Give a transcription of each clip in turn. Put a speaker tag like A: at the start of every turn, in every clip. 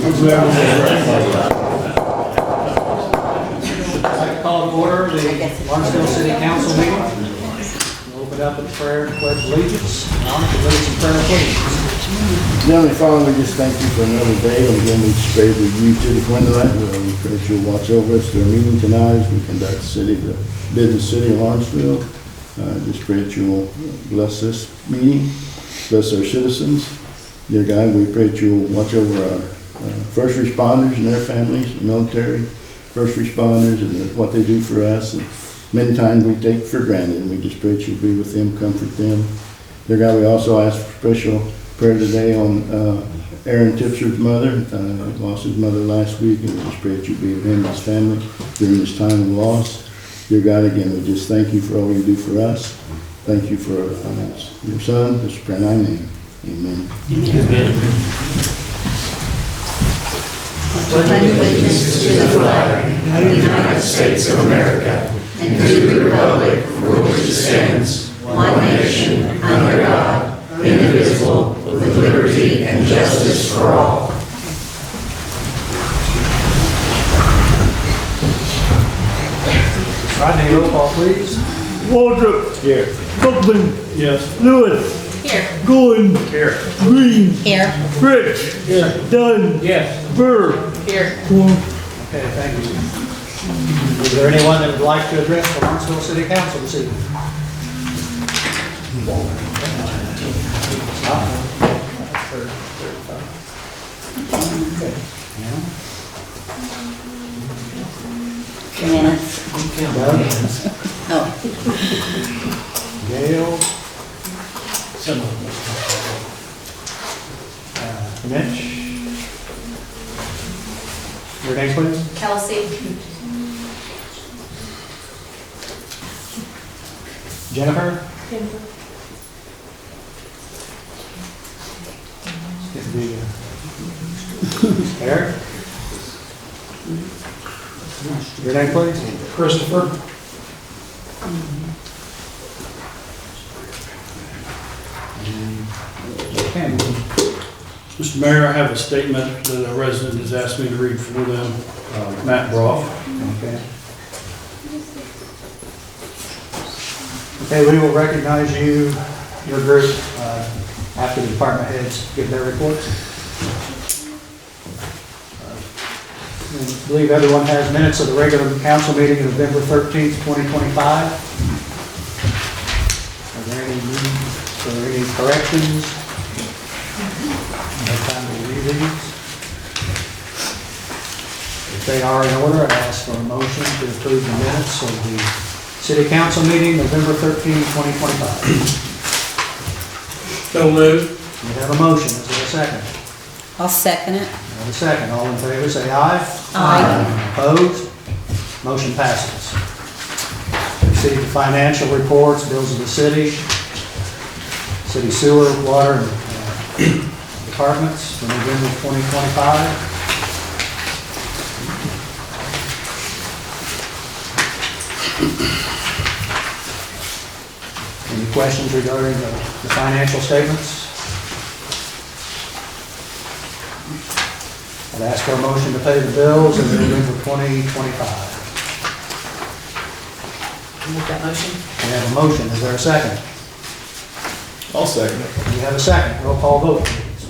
A: I'd like to call to order the Lawrenceville City Council meeting. We'll open up with prayer and pledge allegiance. Honor to lead some prayer, please.
B: Heavenly Father, we just thank you for another day, and again we just pray that you to the Gwendolyn. We pray that you'll watch over us through our meeting tonight as we conduct the business city of Lawrenceville. Just pray that you will bless this meeting, bless our citizens. Dear God, we pray that you will watch over our first responders and their families, military, first responders, and what they do for us. And many times we take for granted, and we just pray that you be with them, comfort them. Dear God, we also ask for special prayer today on Aaron Tipser's mother. Lost his mother last week, and we just pray that you be with him and his family during this time of loss. Dear God, again, we just thank you for all you do for us. Thank you for your son, this prayer in thy name. Amen.
C: Amen. Pledge allegiance to the flag of the United States of America and to the republic for which it stands, one nation, under God, indivisible, with liberty and justice for all.
A: Rodney, roll call, please.
D: Waldrop.
B: Here.
D: Copeland.
B: Yes.
D: Lewis.
C: Here.
D: Goins.
B: Here.
D: Green.
C: Here.
D: Rich.
A: Here.
D: Dunn.
A: Yes.
D: Burr.
C: Here.
A: Okay, thank you. Is there anyone that would like to address the Lawrenceville City Council this evening?
C: Minutes. Oh.
A: Gail. Mitch. Your name, please?
E: Kelsey.
A: Jennifer? Eric? Your name, please?
F: Christopher.
A: Ken?
F: Mr. Mayor, I have a statement that a resident has asked me to read for them, Matt Broff.
A: Okay. Okay, we will recognize you, your group, after the department heads give their reports. I believe everyone has minutes of the regular council meeting of November 13th, 2025. Are there any needs or any corrections? No time to read these. If they are in order, I ask for a motion to approve the minutes of the city council meeting, November 13th, 2025.
F: So moved.
A: We have a motion. Is there a second?
C: I'll second it.
A: We have a second. All in favor, say aye.
C: Aye.
A: Opposed? Motion passes. Receive the financial reports, bills of the city, city sewer, water, and departments for November 2025. Any questions regarding the financial statements? I'd ask for a motion to pay the bills in November 2025.
C: Make that motion.
A: We have a motion. Is there a second?
B: I'll second it.
A: We have a second. Roll call vote, please.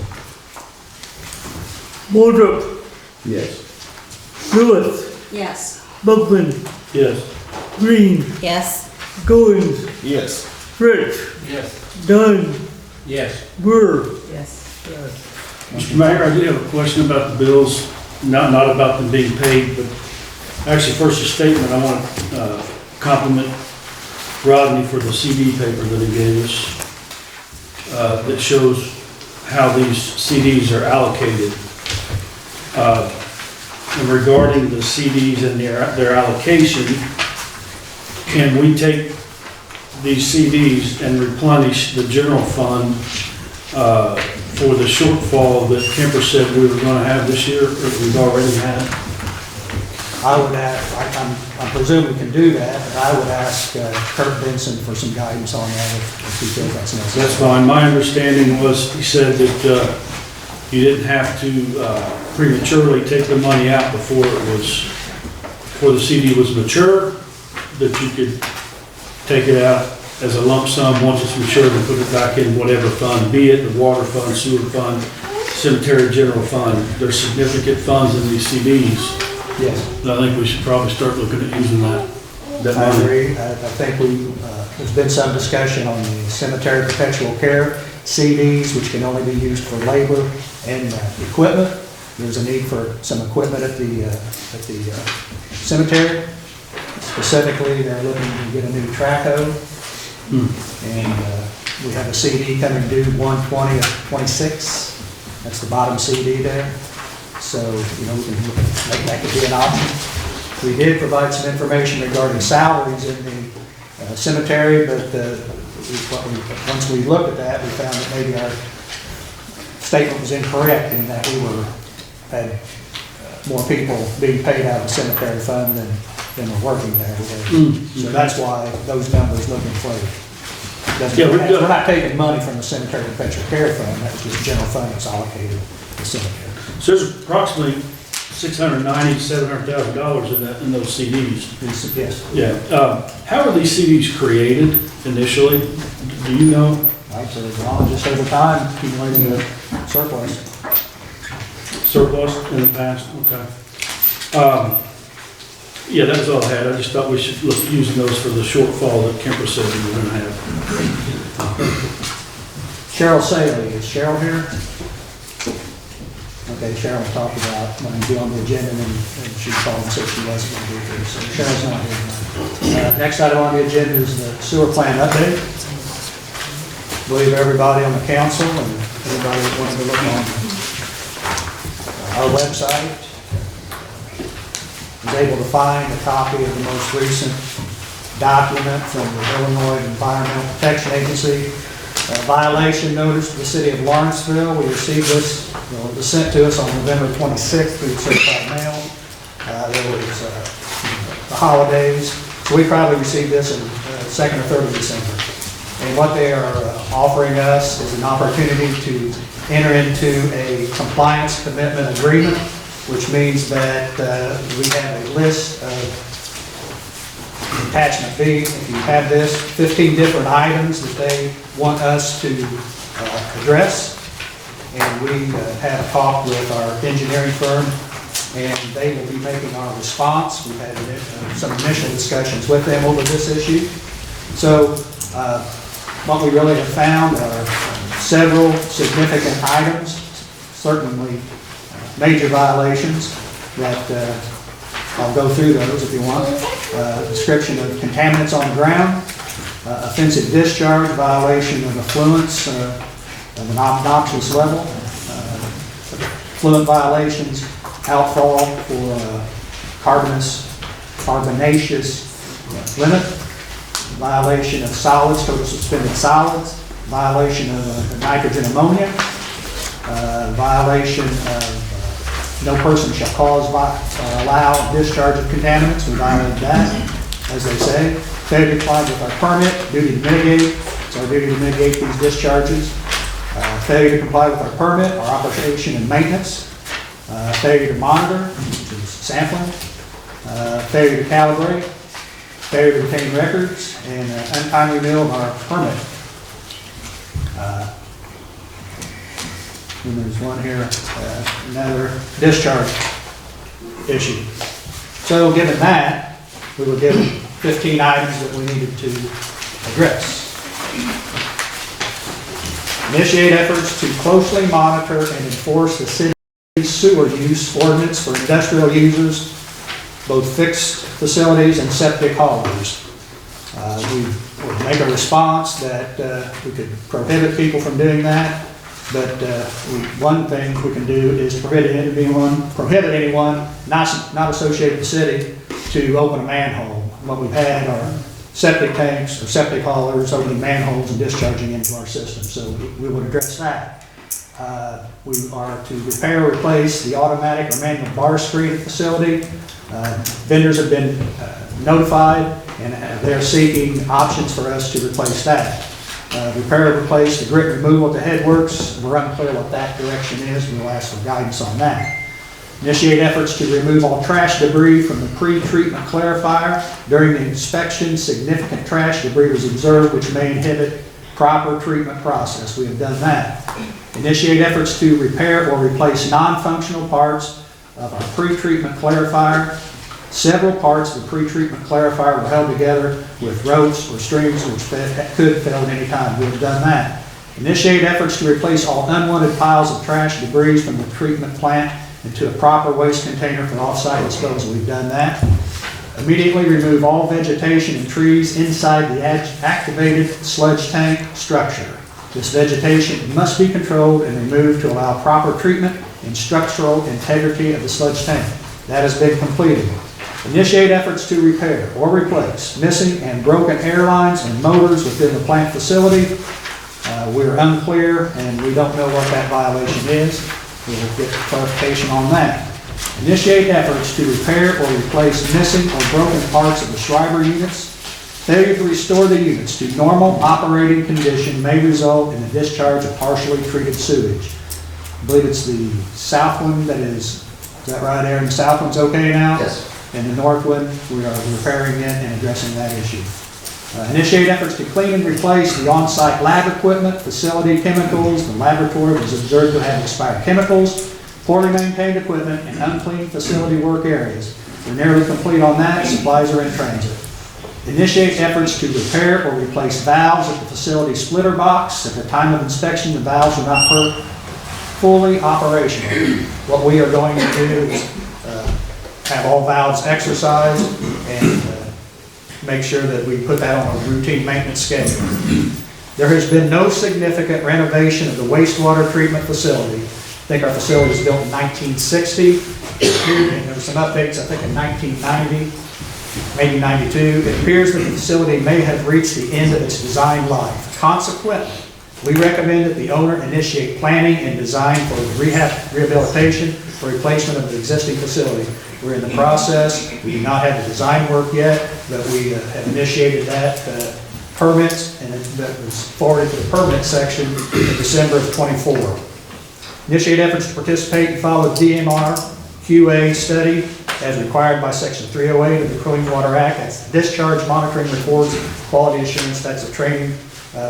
D: Waldrop.
B: Yes.
D: Lewis.
C: Yes.
D: Buckland.
F: Yes.
D: Green.
C: Yes.
D: Goins.
B: Yes.
D: Rich.
F: Yes.
D: Dunn.
F: Yes.
D: Burr.
C: Yes.
F: Mr. Mayor, I did have a question about the bills, not about them being paid, but actually first a statement. I want to compliment Rodney for the CD paper that he gave us that shows how these CDs are allocated. And regarding the CDs and their allocation, can we take these CDs and replenish the general fund for the shortfall that Kemper said we were going to have this year, or we've already had?
A: I would ask, I presume we can do that, but I would ask Kurt Benson for some guidance on that if he feels that's necessary.
F: That's fine. My understanding was, he said that you didn't have to prematurely take the money out before the CD was mature, that you could take it out as a lump sum once it's matured and put it back in whatever fund, be it the water fund, sewer fund, cemetery general fund. There's significant funds in these CDs.
A: Yes.
F: And I think we should probably start looking at using that
A: I
F: money.
A: agree. I think there's been some discussion on the cemetery perpetual care CDs, which can only be used for labor and equipment. There's a need for some equipment at the cemetery. Specifically, they're looking to get a new traco. And we have a CD coming due 1/20 of '26. That's the bottom CD there. So, we can that could be an option. We did provide some information regarding salaries in the cemetery, but once we looked at that, we found that maybe our statement was incorrect in that we had more people being paid out of the cemetery fund than were working there. So that's why those numbers look inflated. We're not taking money from the cemetery perpetual care fund. That was just general fund that's allocated to the cemetery.
F: So there's approximately $690,000, $700,000 in those CDs.
A: Yes.
F: Yeah. How are these CDs created initially? Do you know?
A: Right, so as long as just over time, accumulating the surplus.
F: Surplus in the past? Okay. Yeah, that was all I had. I just thought we should look at using those for the shortfall that Kemper said we were going to have.
A: Cheryl Saley, is Cheryl here? Okay, Cheryl talked about wanting to be on the agenda, and she called and said she wasn't going to be here, so Cheryl's not here tonight. Next item on the agenda is the sewer plant update. I believe everybody on the council and everybody that wanted to look on our website was able to find a copy of the most recent document from the Illinois Environmental Protection Agency. Violation notice to the city of Lawrenceville. We received this, it was sent to us on November 26th through certified mail. There was the holidays, so we probably received this in the 2nd or 3rd of December. And what they are offering us is an opportunity to enter into a compliance commitment agreement, which means that we have a list of attachment B, if you have this, 15 different items that they want us to address. And we had a talk with our engineering firm, and they will be making our response. We've had some initial discussions with them over this issue. So what we really have found are several significant items, certainly major violations that I'll go through those if you want. Description of contaminants on the ground, offensive discharge, violation of effluents of an obnoxious level, fluent violations, outfall for carbonaceous limit, violation of solids, total suspended solids, violation of nitrogen ammonia, violation of no person shall cause or allow discharge of contaminants. We violated that, as they say. Failure to comply with our permit, duty to mitigate. It's our duty to mitigate these discharges. Failure to comply with our permit, our operation and maintenance. Failure to monitor, which is sampling. Failure to calibrate. Failure to retain records, and untimely renewal of our permit. And there's one here, another discharge issue. So given that, we were given 15 items that we needed to address. Initiate efforts to closely monitor and enforce the city's sewer use ordinance for industrial users, both fixed facilities and septic haulers. We would make a response that we could prohibit people from doing that. But one thing we can do is prohibit anyone not associated with the city to open a manhole. What we've had are septic tanks or septic haulers opening manholes and discharging into our system. So we would address that. We are to repair or replace the automatic or manual bar screen facility. Vendors have been notified, and they're seeking options for us to replace that. Repair and replace the grit removal at the headworks. We're unclear what that direction is. We'll ask for guidance on that. Initiate efforts to remove all trash debris from the pre-treatment clarifier. During the inspection, significant trash debris was observed which may inhibit proper treatment process. We have done that. Initiate efforts to repair or replace non-functional parts of our pre-treatment clarifier. Several parts of the pre-treatment clarifier were held together with ropes or strings which could fail at any time. We have done that. Initiate efforts to replace all unwanted piles of trash debris from the treatment plant into a proper waste container for off-site disposal. We've done that. Immediately remove all vegetation and trees inside the activated sludge tank structure. This vegetation must be controlled and removed to allow proper treatment and structural integrity of the sludge tank. That has been completed. Initiate efforts to repair or replace missing and broken air lines and motors within the plant facility. We're unclear and we don't know what that violation is. We'll get clarification on that. Initiate efforts to repair or replace missing or broken parts of the Schreiber units. Failure to restore the units to normal operating condition may result in the discharge of partially treated sewage. I believe it's the south one that is that right, Aaron? The south one's okay now?
E: Yes.
A: And the north one, we are repairing it and addressing that issue. Initiate efforts to clean and replace the on-site lab equipment, facility chemicals. The laboratory was observed to have expired chemicals, poorly maintained equipment, and unclean facility work areas. We're nearly complete on that. Supplies are in transit. Initiate efforts to repair or replace valves at the facility splitter box. At the time of inspection, the valves were not fully operational. What we are going to do is have all valves exercised and make sure that we put that on a routine maintenance schedule. There has been no significant renovation of the wastewater treatment facility. I think our facility was built in 1960, and there were some updates, I think, in 1990, maybe 92. It appears that the facility may have reached the end of its design life. Consequently, we recommend that the owner initiate planning and design for rehabilitation or replacement of the existing facility. We're in the process. We do not have the design work yet, but we have initiated that permit, and that was forwarded to the permit section in December of '24. Initiate efforts to participate and follow DMR QA study as required by Section 308 of the Clean Water Act. That's discharge monitoring reports, quality assurance. That's a training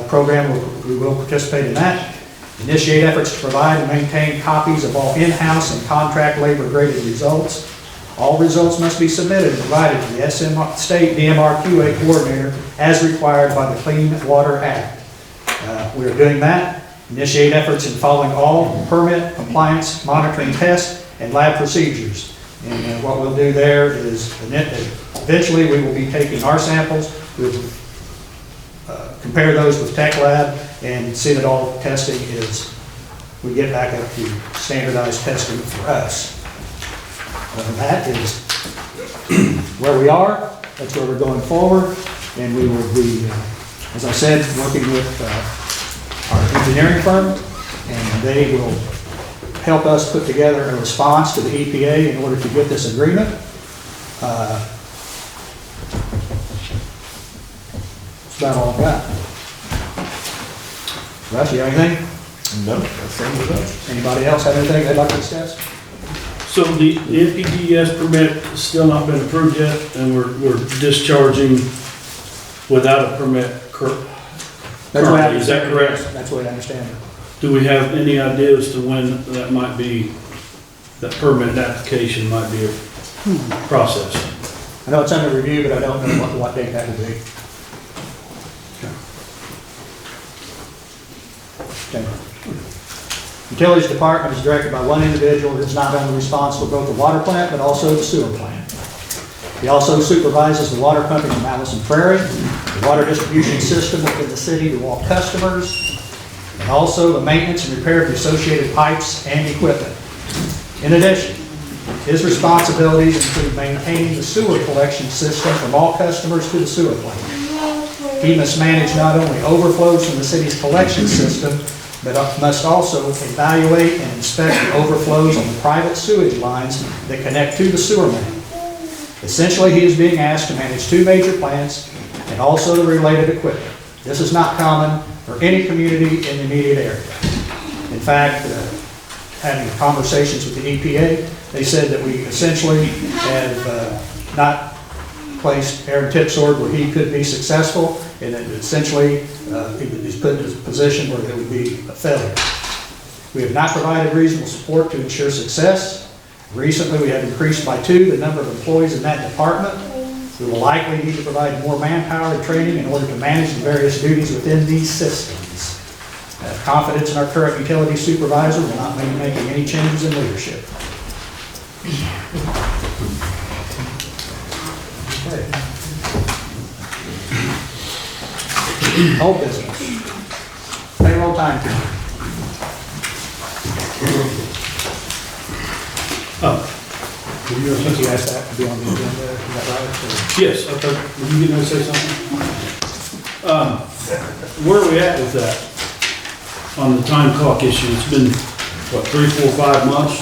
A: program. We will participate in that. Initiate efforts to provide and maintain copies of all in-house and contract labor graded results. All results must be submitted and provided to the state DMR QA coordinator as required by the Clean Water Act. We are doing that. Initiate efforts in following all permit, compliance, monitoring tests, and lab procedures. And what we'll do there is eventually we will be taking our samples, we'll compare those with Tech Lab and see that all testing is, we get back up to standardized testing for us. That is where we are. That's where we're going forward. And we will be, as I said, working with our engineering firm, and they will help us put together a response to the EPA in order to get this agreement. That's about all I've got. Russ, you have anything?
E: No, that sums it up.
A: Anybody else have anything they'd like to discuss?
F: So the NPDES permit has still not been approved yet, and we're discharging without a permit currently. Is that correct?
A: That's the way I understand it.
F: Do we have any idea as to when that might be, that permit application might be processed?
A: I know it's under review, but I don't know what date that will be. Okay. Utilities Department is directed by one individual who is not only responsible for both the water plant, but also the sewer plant. He also supervises the water pumping in Madison Prairie, the water distribution system within the city to all customers, and also the maintenance and repair of the associated pipes and equipment. In addition, his responsibilities include maintaining the sewer collection system from all customers to the sewer plant. He must manage not only overflows from the city's collection system, but must also evaluate and inspect the overflows on the private sewage lines that connect to the sewer main. Essentially, he is being asked to manage two major plants and also the related equipment. This is not common for any community in the immediate area. In fact, having conversations with the EPA, they said that we essentially have not placed Aaron Tipsord where he could be successful, and that essentially he's put in a position where it would be a failure. We have not provided reasonable support to ensure success. Recently, we have increased by 2 the number of employees in that department. We will likely need to provide more manpower and training in order to manage the various duties within these systems. I have confidence in our current utility supervisor will not be making any changes in leadership. Okay. Whole business. Payroll time period. I think you asked that to be on the agenda, is that right?
F: Yes, I thought, were you going to say something? Where are we at with that? On the time clock issue, it's been, what, 3, 4, 5 months,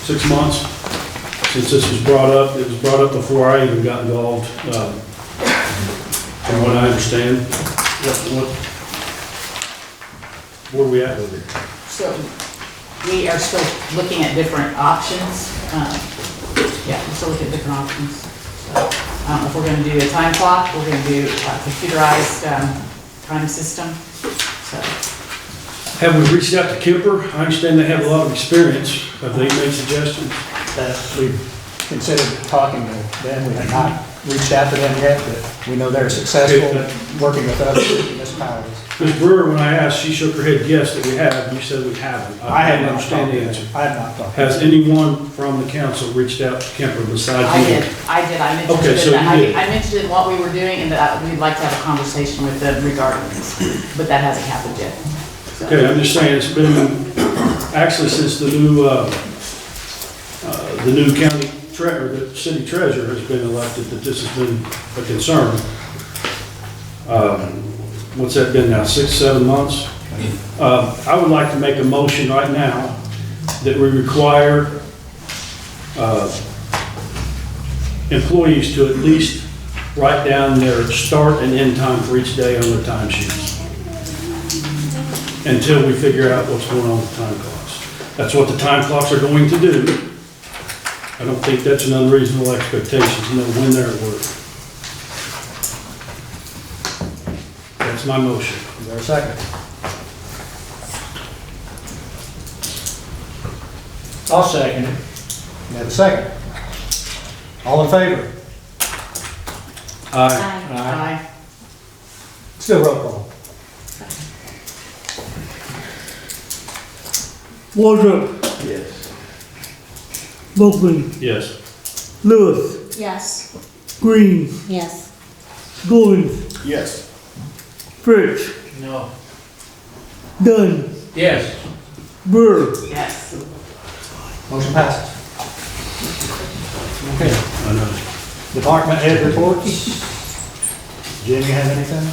F: 6 months since this was brought up. It was brought up before I even got involved, from what I understand. Where are we at with it?
C: So we are still looking at different options. Yeah, we're still looking at different options. So, I don't know if we're gonna do a time clock, we're gonna do a computerized time system. So,
F: Have we reached out to Kemper? I understand they have a lot of experience. Have they made suggestions?
A: That we've considered talking to them. We have not reached out to them yet, but we know they're successful working with other municipalities.
F: Ms. Brewer, when I asked, she shook her head yes that we have, and you said we haven't.
A: I have
F: didn't
A: not
F: understand
A: talked
F: the
A: to
F: answer.
A: them. I have not talked.
F: Has anyone from the council reached out to Kemper besides
C: I
F: you?
C: did, I mentioned
F: Okay, so
C: it, that
F: you did.
C: I mentioned it what we were doing and that we'd like to have a conversation with them regarding this, but that hasn't happened yet. So,
F: Okay, I'm just saying, it's been, actually since the new county the city treasurer has been elected, that this has been a concern. What's that been now, 6, 7 months? I would like to make a motion right now that we require employees to at least write down their start and end time for each day on their time sheets until we figure out what's going on with time clocks. That's what the time clocks are going to do. I don't think that's an unreasonable expectation to know when they're at work. That's my motion.
A: Is there a second? I'll second it. You have a second? All in favor?
F: Aye.
C: Aye.
A: Still roll call.
D: Wardrop,
B: Yes.
D: Volkman,
F: Yes.
D: Lewis,
C: Yes.
D: Green,
C: Yes.
D: Goins,
B: Yes.
D: Fritz,
F: No.
D: Dunn,
F: Yes.
D: Burr,
C: Yes.
A: Motion passes. Okay,
F: I know.
A: department head reports. Jim, you have anything?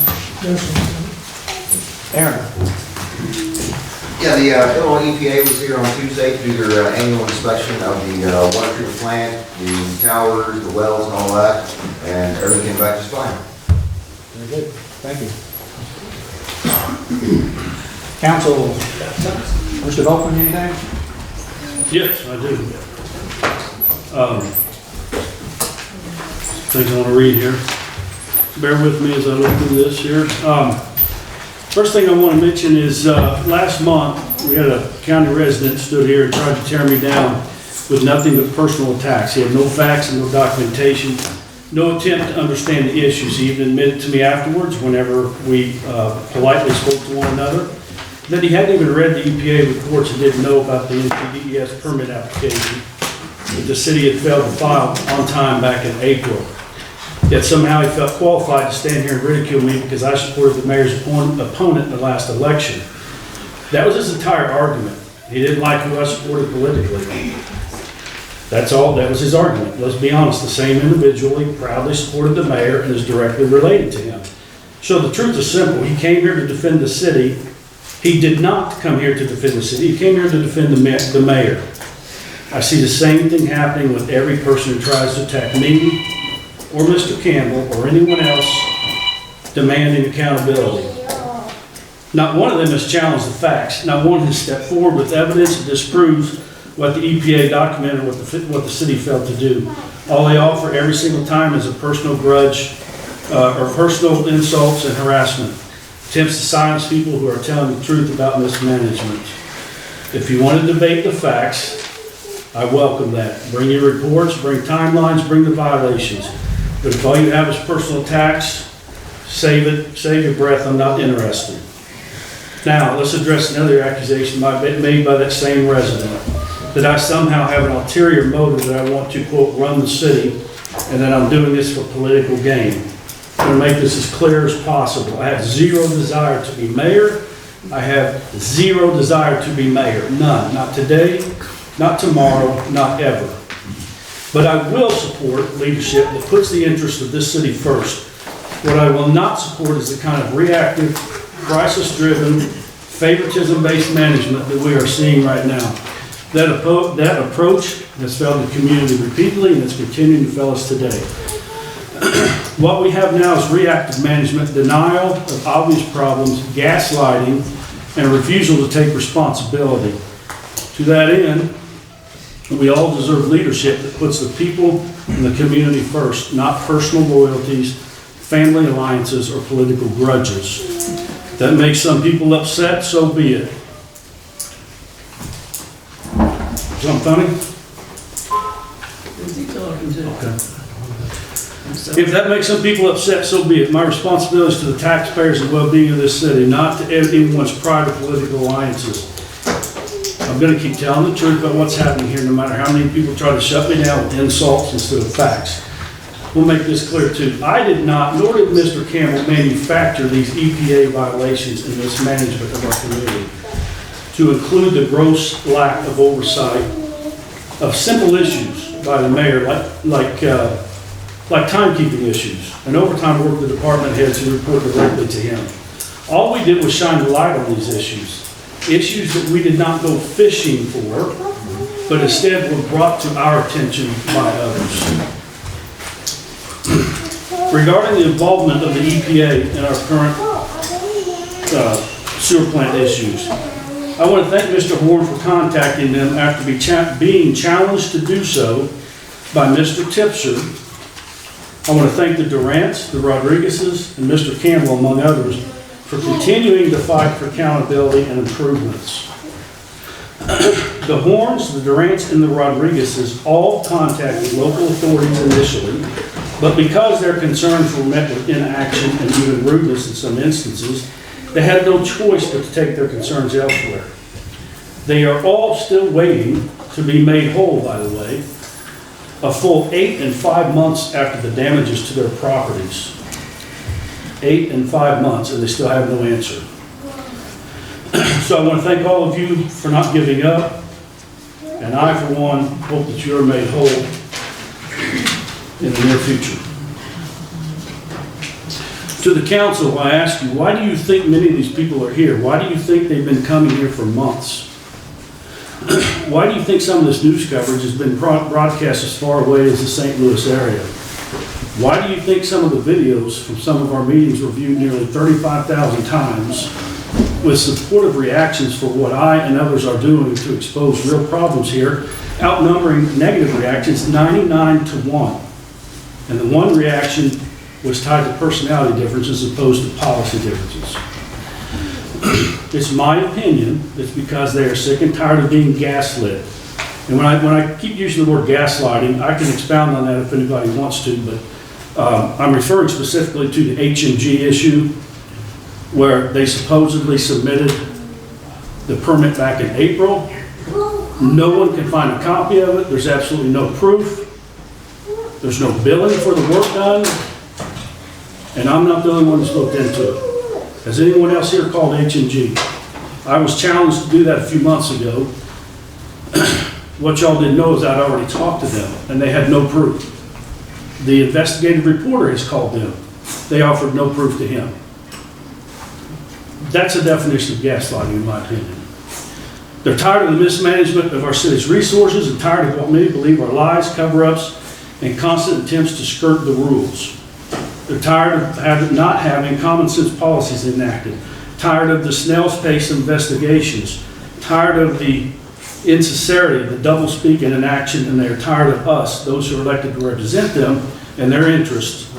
A: Aaron?
E: Yeah, the Illinois EPA was here on Tuesday to do their annual inspection of the water treatment plant, the towers, the wells and all that, and everything came back just fine.
A: Very good, thank you. Council, Mr. Volkman, anything?
F: Yes, I do. Things I want to read here. Bear with me as I look through this here. First thing I want to mention is last month, we had a county resident stood here and tried to tear me down with nothing but personal attacks. He had no facts and no documentation, no attempt to understand the issues. He even admitted to me afterwards, whenever we politely spoke to one another, that he hadn't even read the EPA reports and didn't know about the NPDES permit application that the city had failed to file on time back in April. Yet somehow he felt qualified to stand here and ridicule me because I supported the mayor's opponent in the last election. That was his entire argument. He didn't like who I supported politically. That's all, that was his argument. Let's be honest, the same individual, he proudly supported the mayor and is directly related to him. So the truth is simple. He came here to defend the city. He did not come here to defend the city. He came here to defend the mayor. I see the same thing happening with every person who tries to attack me or Mr. Campbell or anyone else demanding accountability. Not one of them has challenged the facts. Not one has stepped forward with evidence that disproves what the EPA documented, what the city failed to do. All they offer every single time is a personal grudge or personal insults and harassment. Attempts to silence people who are telling the truth about mismanagement. If you want to debate the facts, I welcome that. Bring your reports, bring timelines, bring the violations. But if all you have is personal attacks, save it, save your breath, I'm not interested. Now, let's address another accusation made by that same resident, that I somehow have an ulterior motive that I want to, quote, run the city, and that I'm doing this for political gain. I'm going to make this as clear as possible. I have zero desire to be mayor. I have zero desire to be mayor. None. Not today, not tomorrow, not ever. But I will support leadership that puts the interest of this city first. What I will not support is the kind of reactive, crisis-driven, favoritism-based management that we are seeing right now. That approach has failed the community repeatedly, and it's continuing to fail us today. What we have now is reactive management, denial of obvious problems, gaslighting, and refusal to take responsibility. To that end, we all deserve leadership that puts the people and the community first, not personal loyalties, family alliances, or political grudges. That makes some people upset, so be it. Something funny?
C: Who's he talking to?
F: Okay. If that makes some people upset, so be it. My responsibility is to the taxpayers and well-being of this city, not to anyone's private political alliances. I'm going to keep telling the truth about what's happening here, no matter how many people try to shut me down with insults instead of facts. We'll make this clear too. I did not, nor did Mr. Campbell manufacture these EPA violations and mismanagement of our community, to include the gross lack of oversight of simple issues by the mayor, like timekeeping issues and overtime work the department heads who report directly to him. All we did was shine the light on these issues that we did not go fishing for, but instead were brought to our attention by others. Regarding the involvement of the EPA in our current sewer plant issues, I want to thank Mr. Horn for contacting them after being challenged to do so by Mr. Tipser. I want to thank the Durants, the Rodriguezes, and Mr. Campbell, among others, for continuing to fight for accountability and improvements. The Horns, the Durants, and the Rodriguezes all contacted local authorities initially, but because their concerns were met with inaction and even rudeness in some instances, they had no choice but to take their concerns elsewhere. They are all still waiting to be made whole, by the way, a full 8 and 5 months after the damages to their properties. 8 and 5 months, and they still have no answer. So I want to thank all of you for not giving up, and I, for one, hope that you are made whole in the near future. To the council, I ask you, why do you think many of these people are here? Why do you think they've been coming here for months? Why do you think some of this news coverage has been broadcast as far away as the St. Louis area? Why do you think some of the videos from some of our meetings were viewed nearly 35,000 times with supportive reactions for what I and others are doing to expose real problems here, outnumbering negative reactions 99-1? And the one reaction was tied to personality differences as opposed to policy differences. It's my opinion it's because they are sick and tired of being gaslit. And when I keep using the word gaslighting, I can expound on that if anybody wants to, but I'm referring specifically to the HMG issue, where they supposedly submitted the permit back in April. No one can find a copy of it. There's absolutely no proof. There's no billing for the work done. And I'm not the only one that's looked into it. Has anyone else here called HMG? I was challenged to do that a few months ago. What y'all didn't know is I'd already talked to them, and they had no proof. The investigative reporter has called them. They offered no proof to him. That's a definition of gaslighting, in my opinion. They're tired of the mismanagement of our city's resources and tired of what many believe are lies, cover-ups, and constant attempts to skirt the rules. They're tired of not having common sense policies enacted. tired of the snail's pace investigations, tired of the insincerity, the double-speak and inaction, and they're tired of us, those who are elected to represent them and their interests,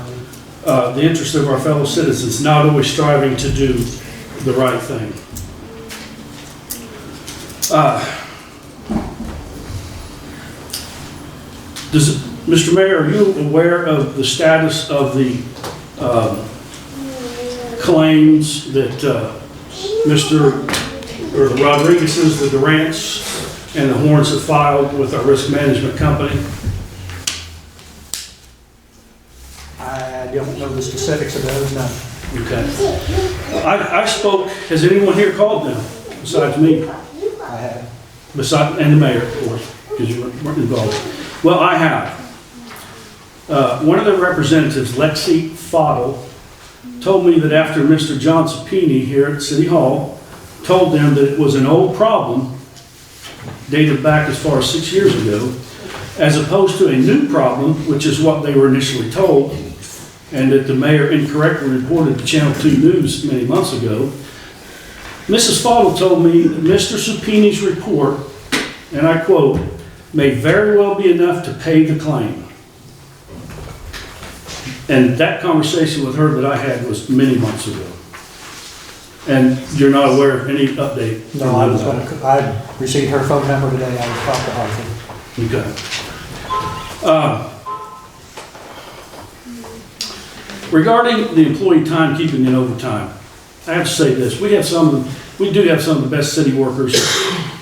F: the interests of our fellow citizens, not always striving to do the right thing. Mr. Mayor, are you aware of the status of the claims that Mr. or the Rodriguez's, the Durants, and the Horns have filed with our risk management company?
A: I don't know the specifics of those, no.
F: Okay. I spoke, has anyone here called them besides me?
A: I have.
F: And the mayor, of course, because you weren't involved. Well, I have. One of the representatives, Lexi Fottle, told me that after Mr. John Sapini here at City Hall told them that it was an old problem, dated back as far as 6 years ago, as opposed to a new problem, which is what they were initially told, and that the mayor incorrectly reported to Channel 2 News many months ago. Mrs. Fottle told me that Mr. Sapini's report, and I quote, may very well be enough to pay the claim. And that conversation with her that I had was many months ago. And you're not aware of any update?
A: No, I received her phone number today, I will talk to Arthur.
F: Okay. Regarding the employee timekeeping and overtime, I have to say this, we do have some of the best city workers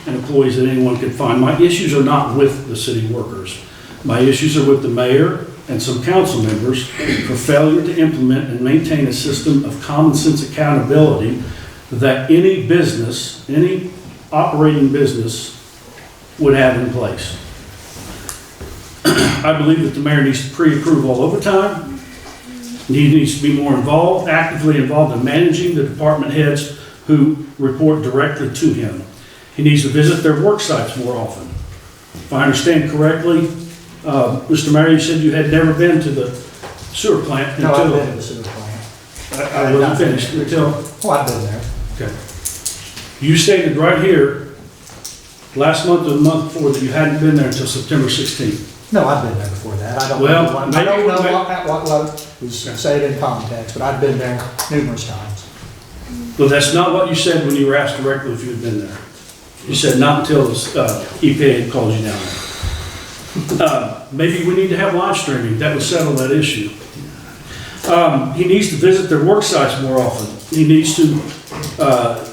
F: and employees that anyone could find. My issues are not with the city workers. My issues are with the mayor and some council members for failure to implement and maintain a system of common sense accountability that any business, any operating business would have in place. I believe that the mayor needs to pre-approve all overtime. He needs to be more involved, actively involved in managing the department heads who report directly to him. He needs to visit their work sites more often. If I understand correctly, Mr. Mayor, you said you had never been to the sewer plant
A: No,
F: until...
A: I've been to the sewer plant.
F: I wasn't finished until...
A: Oh, I've been there.
F: Okay. You stated right here, last month or the month before, that you hadn't been there until September 16th.
A: No, I've been there before that. I don't
F: Well,
A: know what,
F: maybe-
A: I don't know what was said in context, but I've been there numerous times.
F: Well, that's not what you said when you were asked directly if you had been there. You said not until EPA had called you down there. Maybe we need to have live streaming. That would settle that issue. He needs to visit their work sites more often. He needs to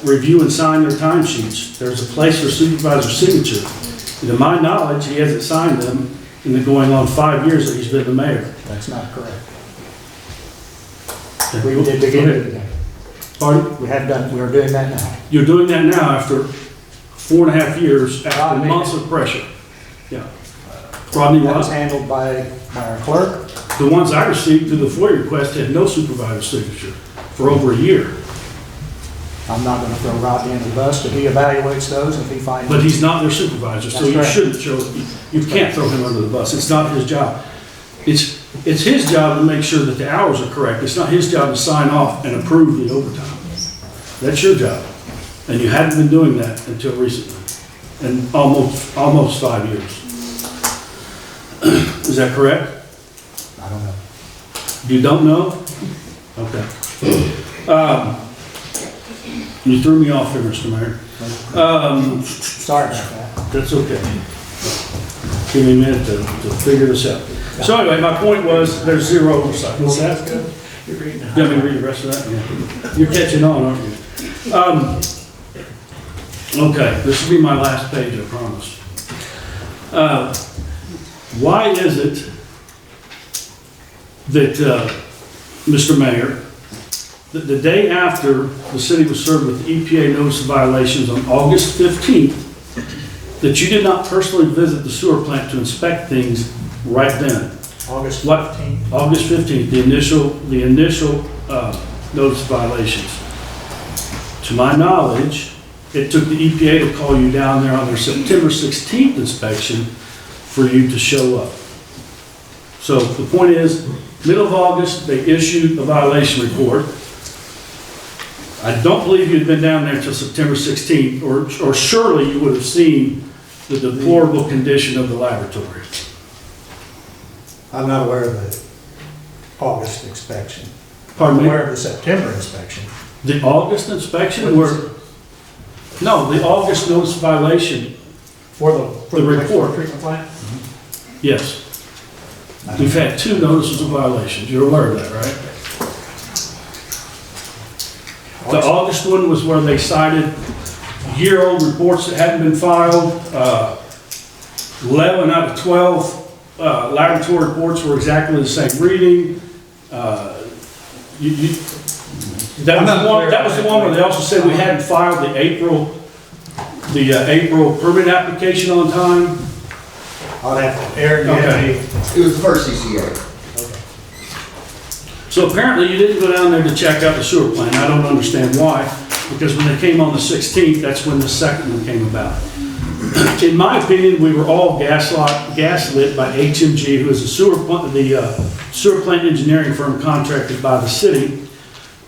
F: review and sign their timesheets. There's a place for supervisor signature. And to my knowledge, he hasn't signed them in the going on 5 years that he's been the mayor.
A: That's not correct. We did begin to do that.
F: Pardon?
A: We are doing that now.
F: You're doing that now after 4.5 years, after
A: Rodney.
F: months of pressure. Yeah. Rodney,
A: That was
F: what?
A: handled by our clerk.
F: The ones I received through the FOIA request had no supervisor signature for over a year.
A: I'm not gonna throw Rodney under the bus, but he evaluates those if he finds.
F: But he's not their supervisor, so
A: That's
F: you
A: correct.
F: shouldn't show, you can't throw him under the bus. It's not his job. It's his job to make sure that the hours are correct. It's not his job to sign off and approve the overtime. That's your job. And you hadn't been doing that until recently, and almost 5 years. Is that correct?
A: I don't know.
F: You don't know? Okay. You threw me off here, Mr. Mayor.
A: Sorry about that.
F: That's okay. Give me a minute to figure this out. So anyway, my point was, there's zero oversight. What's that? You want me to read the rest of that? Yeah. You're catching on, aren't you? Okay, this will be my last page, I promise. Why is it that, Mr. Mayor, that the day after the city was served with the EPA notice of violations on August 15th, that you did not personally visit the sewer plant to inspect things right then?
A: August
F: What?
A: 15th.
F: August 15th, the initial notice of violations. To my knowledge, it took the EPA to call you down there on their September 16th inspection for you to show up. So the point is, middle of August, they issued a violation report. I don't believe you'd been down there until September 16th, or surely you would have seen the deplorable condition of the laboratory.
A: I'm not aware of the August inspection.
F: Pardon
A: I'm
F: me?
A: aware of the September inspection.
F: The August inspection,
A: What is
F: where, no, the August notice violation,
A: For
F: The report.
A: treatment plant?
F: yes. We've had 2 notices of violations, you're aware of that, right? The August one was where they cited year-old reports that hadn't been filed. 11 out of 12 laboratory reports were exactly the same reading. That was the one where they also said we hadn't filed the April permit application on time.
A: I'll have to, Aaron, you have
F: Okay.
A: any?
E: It was the first CCA.
F: So apparently you didn't go down there to check out the sewer plant. I don't understand why, because when they came on the 16th, that's when the second one came about. In my opinion, we were all gaslit by HMG, who is the sewer plant engineering firm contracted by the city,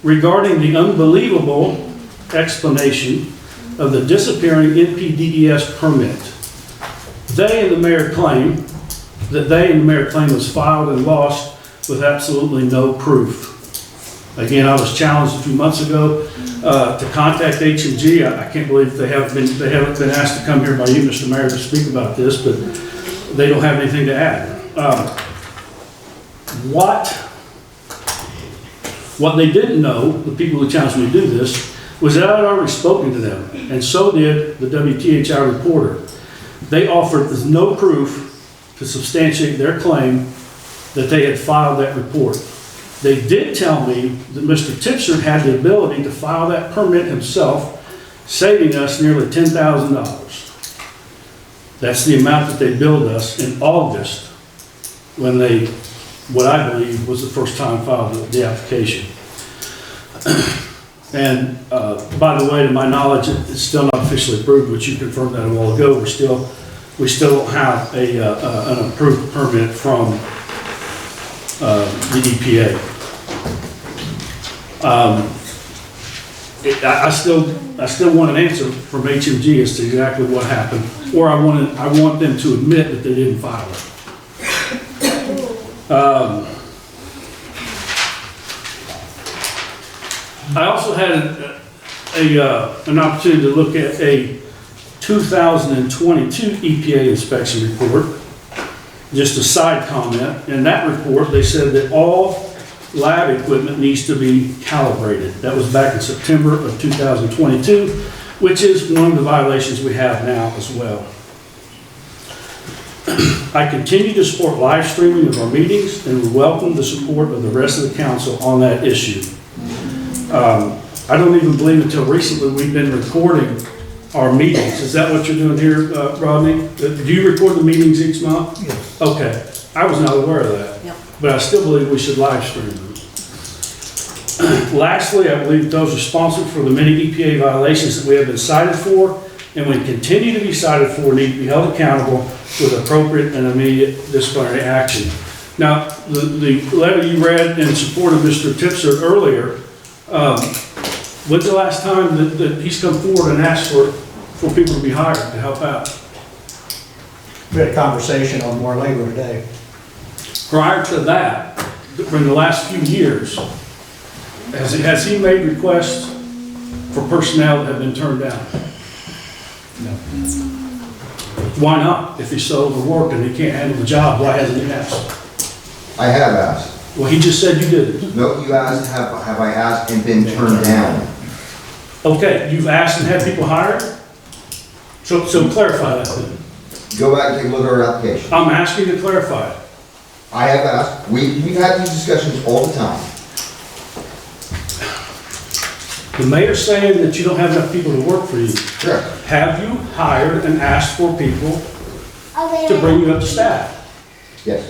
F: regarding the unbelievable explanation of the disappearing NPDES permit. They and the mayor claim was filed and lost with absolutely no proof. Again, I was challenged a few months ago to contact HMG. I can't believe they haven't been asked to come here by you, Mr. Mayor, to speak about this, but they don't have anything to add. What they didn't know, the people who challenged me to do this, was that I'd already spoken to them, and so did the WTHI reporter. They offered no proof to substantiate their claim that they had filed that report. They did tell me that Mr. Tipser had the ability to file that permit himself, saving us nearly $10,000. That's the amount that they billed us in August when they, what I believe was the first time filed the application. And by the way, to my knowledge, it's still not officially approved, which you confirmed that a while ago. We still don't have an approved permit from the EPA. I still want an answer from HMG as to exactly what happened, or I want them to admit that they didn't file it. I also had an opportunity to look at a 2022 EPA inspection report. Just a side comment. In that report, they said that all lab equipment needs to be calibrated. That was back in September of 2022, which is one of the violations we have now as well. I continue to support live streaming of our meetings and welcome the support of the rest of the council on that issue. I don't even believe until recently we've been recording our meetings. Is that what you're doing here, Rodney? Do you record the meetings each month?
A: Yes.
F: Okay, I was not aware of that.
C: Yep.
F: But I still believe we should live stream them. Lastly, I believe those responsible for the many EPA violations that we have been cited for and will continue to be cited for need to be held accountable with appropriate and immediate disciplinary action. Now, the letter you read in support of Mr. Tipser earlier, when's the last time that he's come forward and asked for people to be hired to help out?
A: We had a conversation on more labor today.
F: Prior to that, in the last few years, has he made requests for personnel that have been turned down?
A: No.
F: Why not? If he's so overworked and he can't handle the job, why hasn't he asked?
E: I have asked.
F: Well, he just said you didn't.
E: No, you asked, have I asked and been turned down?
F: Okay, you've asked and had people hired? So clarify that then.
E: Go back and take a look at our application.
F: I'm asking to clarify it.
E: I have asked, we've had these discussions all the time.
F: The mayor's saying that you don't have enough people to work for you.
E: Correct.
F: Have you hired and asked for people to bring you up to staff?
E: Yes.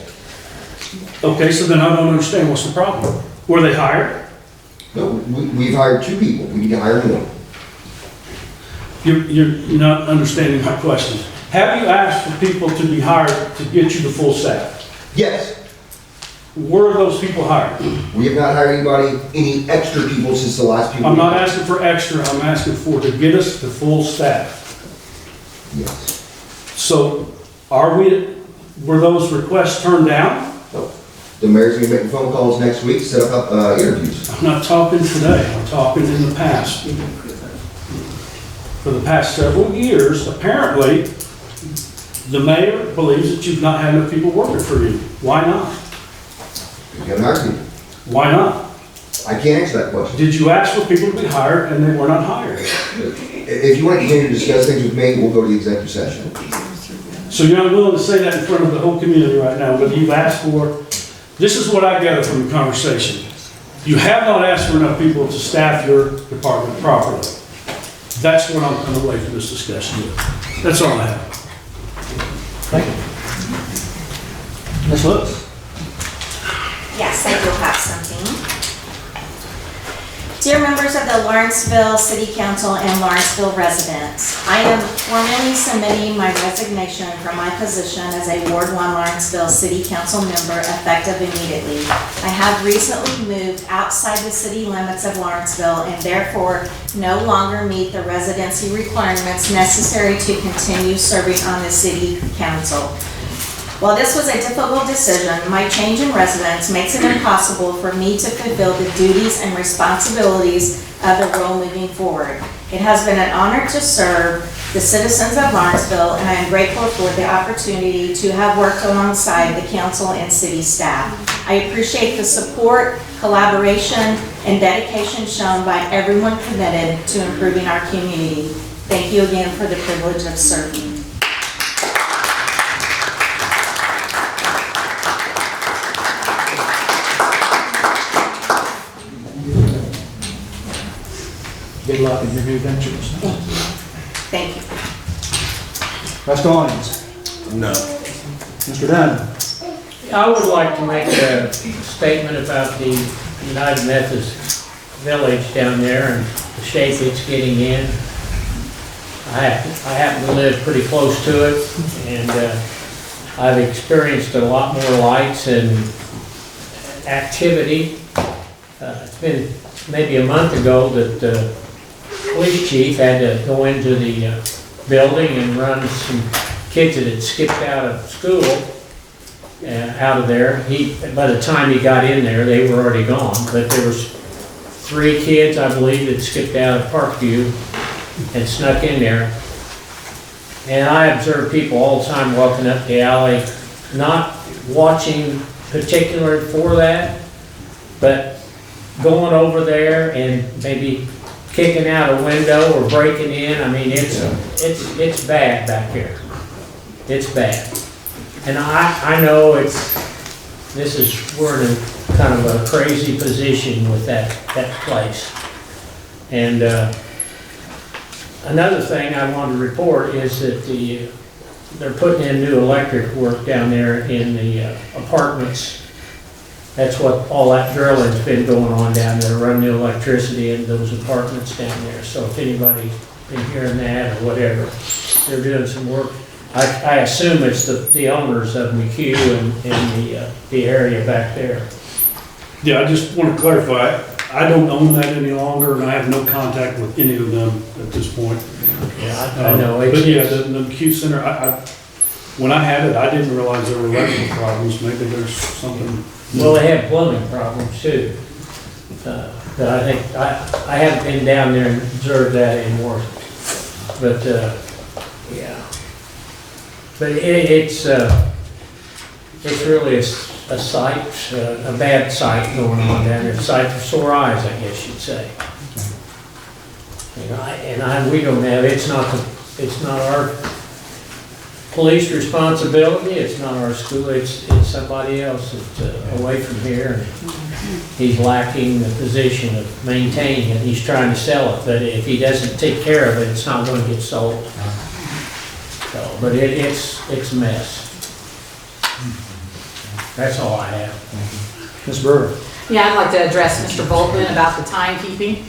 F: Okay, so then I don't understand what's the problem. Were they hired?
E: No, we've hired 2 people. We need to hire more.
F: You're not understanding my question. Have you asked for people to be hired to get you the full staff?
E: Yes.
F: were those people hired?
E: We have not hired any extra people since the last people.
F: I'm not asking for extra, I'm asking for to get us to full staff.
E: Yes.
F: So were those requests turned down?
E: The mayor's gonna be making phone calls next week, set up interviews.
F: I'm not talking today, I'm talking in the past. For the past several years, apparently, the mayor believes that you've not had enough people working for you. Why not?
E: You haven't hired people.
F: Why not?
E: I can't answer that question.
F: Did you ask for people to be hired and they were not hired?
E: If you want to continue to discuss things with me, we'll go to the executive session.
F: So you're not willing to say that in front of the whole community right now, but you've asked for, this is what I gather from the conversation. You have not asked for enough people to staff your department properly. That's what I'm coming away from this discussion with. That's all I have.
A: Thank you. Ms. Lewis?
C: Yes, I do have something. Dear members of the Lawrenceville City Council and Lawrenceville residents, I am formally submitting my resignation from my position as a Ward 1 Lawrenceville City Council member effective immediately. I have recently moved outside the city limits of Lawrenceville and therefore no longer meet the residency requirements necessary to continue serving on the City Council. While this was a difficult decision, my change in residence makes it impossible for me to fulfill the duties and responsibilities of the role moving forward. It has been an honor to serve the citizens of Lawrenceville, and I am grateful for the opportunity to have worked alongside the council and city staff. I appreciate the support, collaboration, and dedication shown by everyone committed to improving our community. Thank you again for the privilege of serving.
A: Good luck in your new ventures.
C: Thank you. Thank you.
A: Rest audience.
G: No.
A: Mr. Dunn?
H: I would like to make a statement about the United Methodist Village down there and the shape it's getting in. I happen to live pretty close to it, and I've experienced a lot more lights and activity. It's been maybe a month ago that the police chief had to go into the building and run some kids that had skipped out of school out of there. By the time he got in there, they were already gone, but there was 3 kids, I believe, that skipped out of Parkview and snuck in there. And I observe people all the time walking up the alley, not watching particular for that, but going over there and maybe kicking out a window or breaking in. I mean, it's bad back here. It's bad. And I know we're in kind of a crazy position with that place. And another thing I wanted to report is that they're putting in new electric work down there in the apartments. That's what all that drilling's been going on down there, run new electricity in those apartments down there. So if anybody's been hearing that or whatever, they're doing some work. I assume it's the owners of McHugh and the area back there.
F: Yeah, I just want to clarify, I don't own that any longer, and I have no contact with any of them at this point.
H: Yeah, I know.
F: But yeah, the Q Center, when I had it, I didn't realize there were electrical problems. Maybe there's something.
H: Well, they have plumbing problems too. But I think, I haven't been down there and observed that anymore. But, yeah. But it's really a sight, a bad sight going on down there. A sight for sore eyes, I guess you'd say. We don't have, it's not our police responsibility, it's not our school, it's somebody else that's away from here. And he's lacking the position of maintaining it. He's trying to sell it, but if he doesn't take care of it, it's not going to get sold. So, but it's a mess. That's all I have.
A: Ms. Brewer?
I: Yeah, I'd like to address Mr. Boltman about the timekeeping.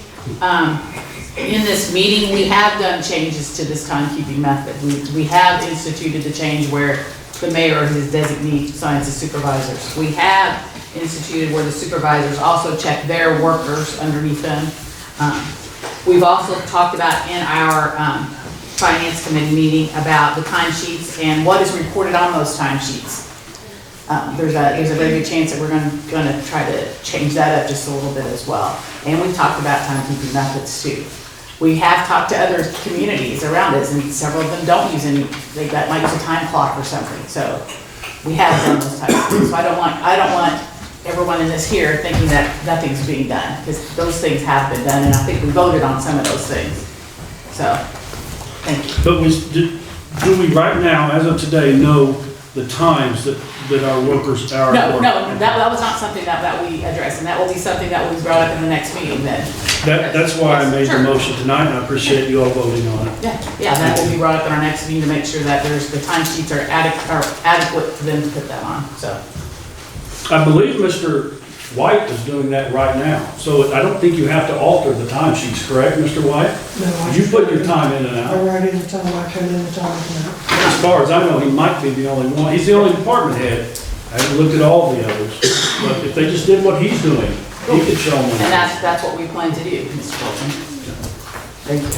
I: In this meeting, we have done changes to this timekeeping method. We have instituted the change where the mayor or his designee signs the supervisors. We have instituted where the supervisors also check their workers underneath them. We've also talked about in our finance committee meeting about the timesheets and what is reported on those timesheets. There's a very good chance that we're gonna try to change that up just a little bit as well. And we've talked about timekeeping methods too. We have talked to other communities around us, and several of them don't use any, they might use a time clock or something, so we have done those types of things. So I don't want everyone in this here thinking that nothing's being done, because those things have been done, and I think we voted on some of those things. So, thank you.
F: But do we right now, as of today, know the times that our workers are at
I: No,
F: work?
I: that was not something that we addressed, and that will be something that will be brought up in the next meeting then.
F: That's why I made the
I: Sure.
F: motion tonight, and I appreciate you all voting on it.
I: Yeah, that will be brought up in our next meeting to make sure that the timesheets are adequate for them to put that on, so.
F: I believe Mr. White is doing that right now, so I don't think you have to alter the timesheets, correct, Mr. White?
G: No, I
F: You put your time in and
G: I
F: out.
G: write in the time, I come in the time now.
F: As far as I know, he might be the only one. He's the only department head. I haven't looked at all the others. But if they just did what he's doing, he could show them.
I: And that's what we plan to do, Mr. Bolton. Thank you.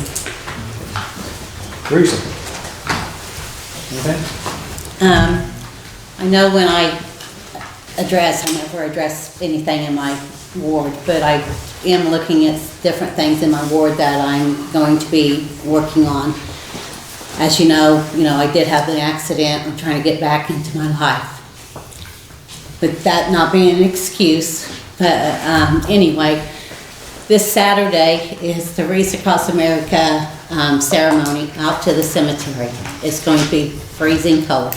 A: Teresa? Anything?
C: I know when I never address anything in my ward, but I am looking at different things in my ward that I'm going to be working on. As you know, I did have an accident. I'm trying to get back into my life. But that not being an excuse, but anyway, this Saturday is the Wreaths Across America ceremony out to the cemetery. It's going to be freezing cold.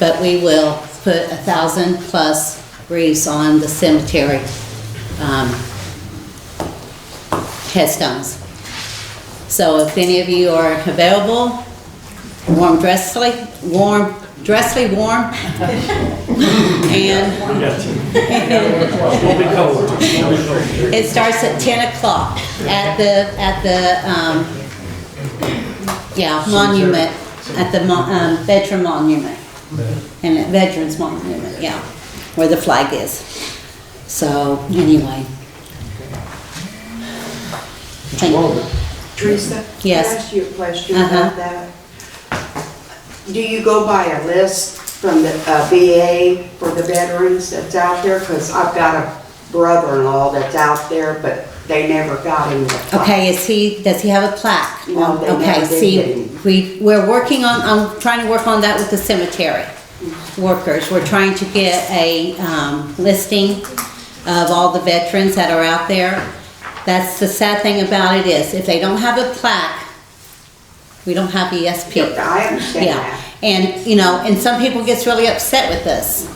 C: But we will put 1,000+ wreaths on the cemetery headstones. So if any of you are available, dressly warm, and
F: It'll be cold.
C: it starts at 10 o'clock at the monument, at the veteran monument. And at Veterans Monument, yeah, where the flag is. So, anyway. Thank you.
J: Teresa?
C: Yes.
J: Can I ask you a question
C: Uh-huh.
J: about that? Do you go by a list from the VA for the veterans that's out there? Because I've got a brother-in-law that's out there, but they never got him the plaque.
C: Okay, does he have a plaque?
J: No, they
C: Okay,
J: never did
C: see,
J: get him.
C: I'm trying to work on that with the cemetery workers. We're trying to get a listing of all the veterans that are out there. That's the sad thing about it is, if they don't have a plaque, we don't have ESP.
J: Yep, I understand
C: Yeah,
J: that.
C: and some people gets really upset with us.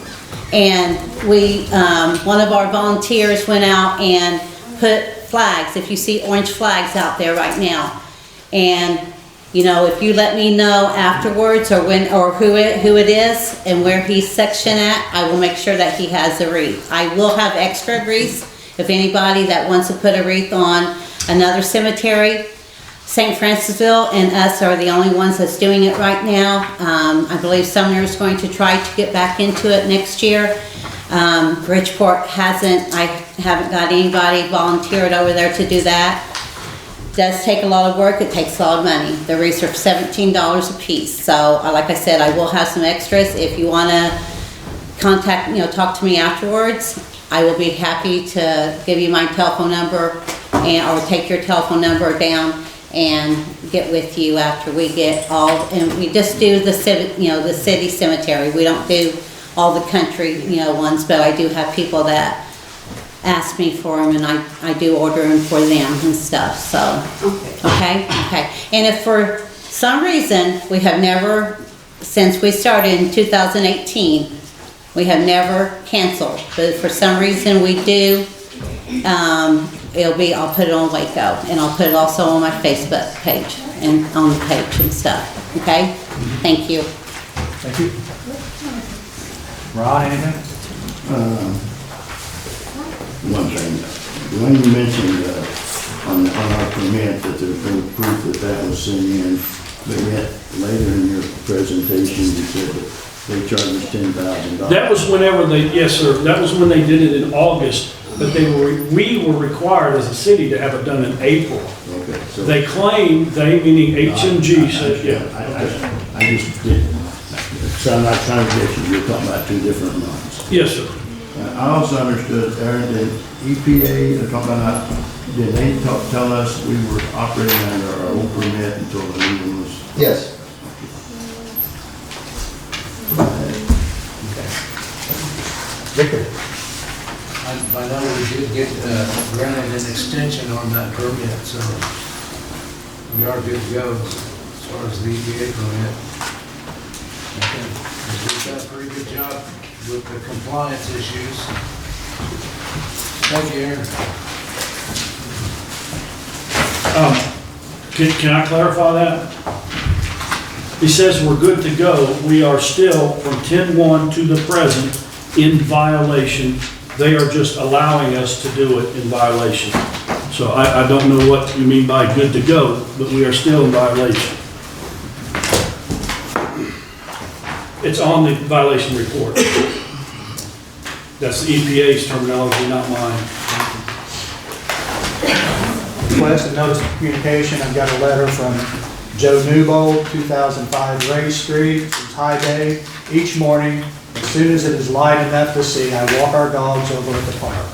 C: And one of our volunteers went out and put flags, if you see orange flags out there right now. And, if you let me know afterwards or who it is and where he's sectioned at, I will make sure that he has a wreath. I will have extra wreaths if anybody that wants to put a wreath on another cemetery. St. Francisville and us are the only ones that's doing it right now. I believe Sumner is going to try to get back into it next year. Bridgeport I haven't got anybody volunteered over there to do that. It does take a lot of work, it takes a lot of money. The wreaths are $17 a piece. So, like I said, I will have some extras. If you wanna talk to me afterwards, I will be happy to give you my telephone number or take your telephone number down and get with you after we get and we just do the city cemetery. We don't do all the country, ones, but I do have people that ask me for them, and I do order them for them and stuff, so. Okay. And if for some reason, we have never, since we started in 2018, we have never canceled, but if for some reason we do, I'll put it on Waco, and I'll put it also on my Facebook page and on the page and stuff, okay? Thank you.
A: Thank you. Ron, anything?
B: One thing, when you mentioned on our permit that there's been proof that was sent in, but yet later in your presentation you said that they charge us $10,000.
F: That was whenever they, yes, sir, that was when they did it in August, but we were required as a city to have it done in April.
B: Okay, so.
F: They claimed, they meaning HMG said, yeah.
B: I just didn't, so I'm not trying to get you, you're talking about two different amounts.
F: Yes, sir.
B: I also understood, Aaron, that EPA, they're talking about, did they tell us we were operating under our own permit until the new one was?
E: Yes.
A: Victor?
K: I know we did get granted an extension on that permit, so we are good to go as far as the EPA permit. We've done a pretty good job with the compliance issues. Thank you, Aaron.
F: Can I clarify that? He says we're good to go. We are still, from 10/1 to the present, in violation. They are just allowing us to do it in violation. So I don't know what you mean by good to go, but we are still in violation. It's on the violation report. That's the EPA's terminology, not mine.
A: Request a notice of communication. I've got a letter from Joe Newbold, 2005 Ray Street. It's high day. Each morning, as soon as it is light enough to see, I walk our dogs over at the park.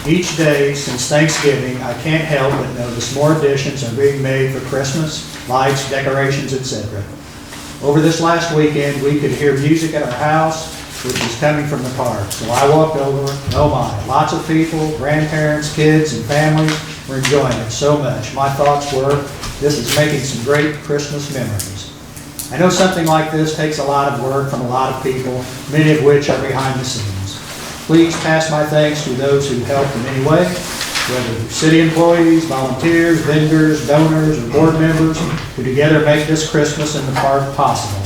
A: Each day since Thanksgiving, I can't help but notice more additions are being made for Christmas, lights, decorations, etc. Over this last weekend, we could hear music at our house, which is coming from the park. So I walked over, and oh my, lots of people, grandparents, kids, and families were enjoying it so much. My thoughts were, this is making some great Christmas memories. I know something like this takes a lot of work from a lot of people, many of which are behind the scenes. Please pass my thanks to those who helped in any way, whether they're city employees, volunteers, vendors, donors, or board members, who together make this Christmas in the park possible.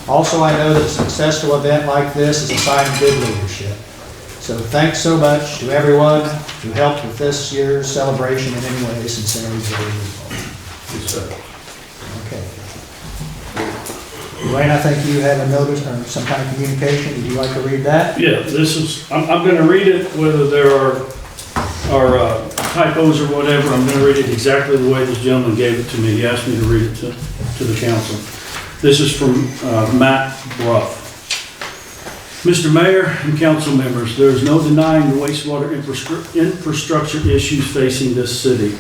A: Also, I know that a successful event like this is a sign of good leadership. So thanks so much to everyone who helped with this year's celebration in any way. Sincerely, Joe Newbold.
B: Yes, sir.
A: Okay. Wayne, I think you had a notice or some kind of communication. Would you like to read that?
F: Yeah, this is, I'm going to read it, whether there are typos or whatever. I'm going to read it exactly the way this gentleman gave it to me. He asked me to read it to the council. This is from Matt Bruff. Mr. Mayor and council members, there is no denying the wastewater infrastructure issues facing this city.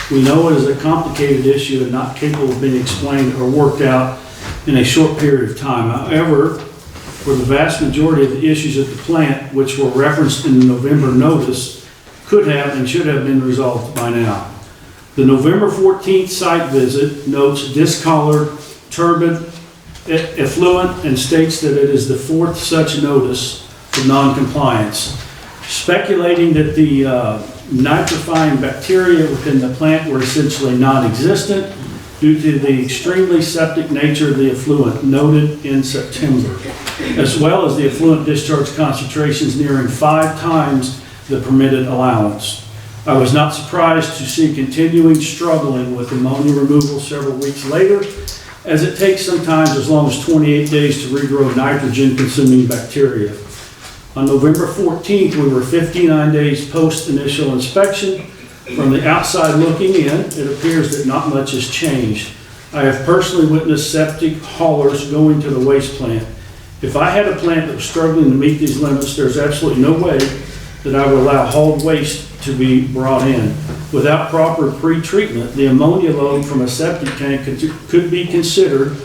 F: We know it is a complicated issue and not capable of being explained or worked out in a short period of time. However, for the vast majority of the issues at the plant, which were referenced in the November notice, could have and should have been resolved by now. The November 14th site visit notes discolored, turbid, effluent, and states that it is the fourth such notice of non-compliance. Speculating that the nitrifying bacteria within the plant were essentially non-existent due to the extremely septic nature of the effluent noted in September, as well as the effluent discharge concentrations nearing 5 times the permitted allowance. I was not surprised to see continuing struggling with ammonia removal several weeks later, as it takes sometimes as long as 28 days to regrow nitrogen-consuming bacteria. On November 14th, we were 59 days post-initial inspection. From the outside looking in, it appears that not much has changed. I have personally witnessed septic haulers going to the waste plant. If I had a plant that was struggling to meet these limits, there's absolutely no way that I would allow hauled waste to be brought in. Without proper pre-treatment, the ammonia load from a septic tank could be considered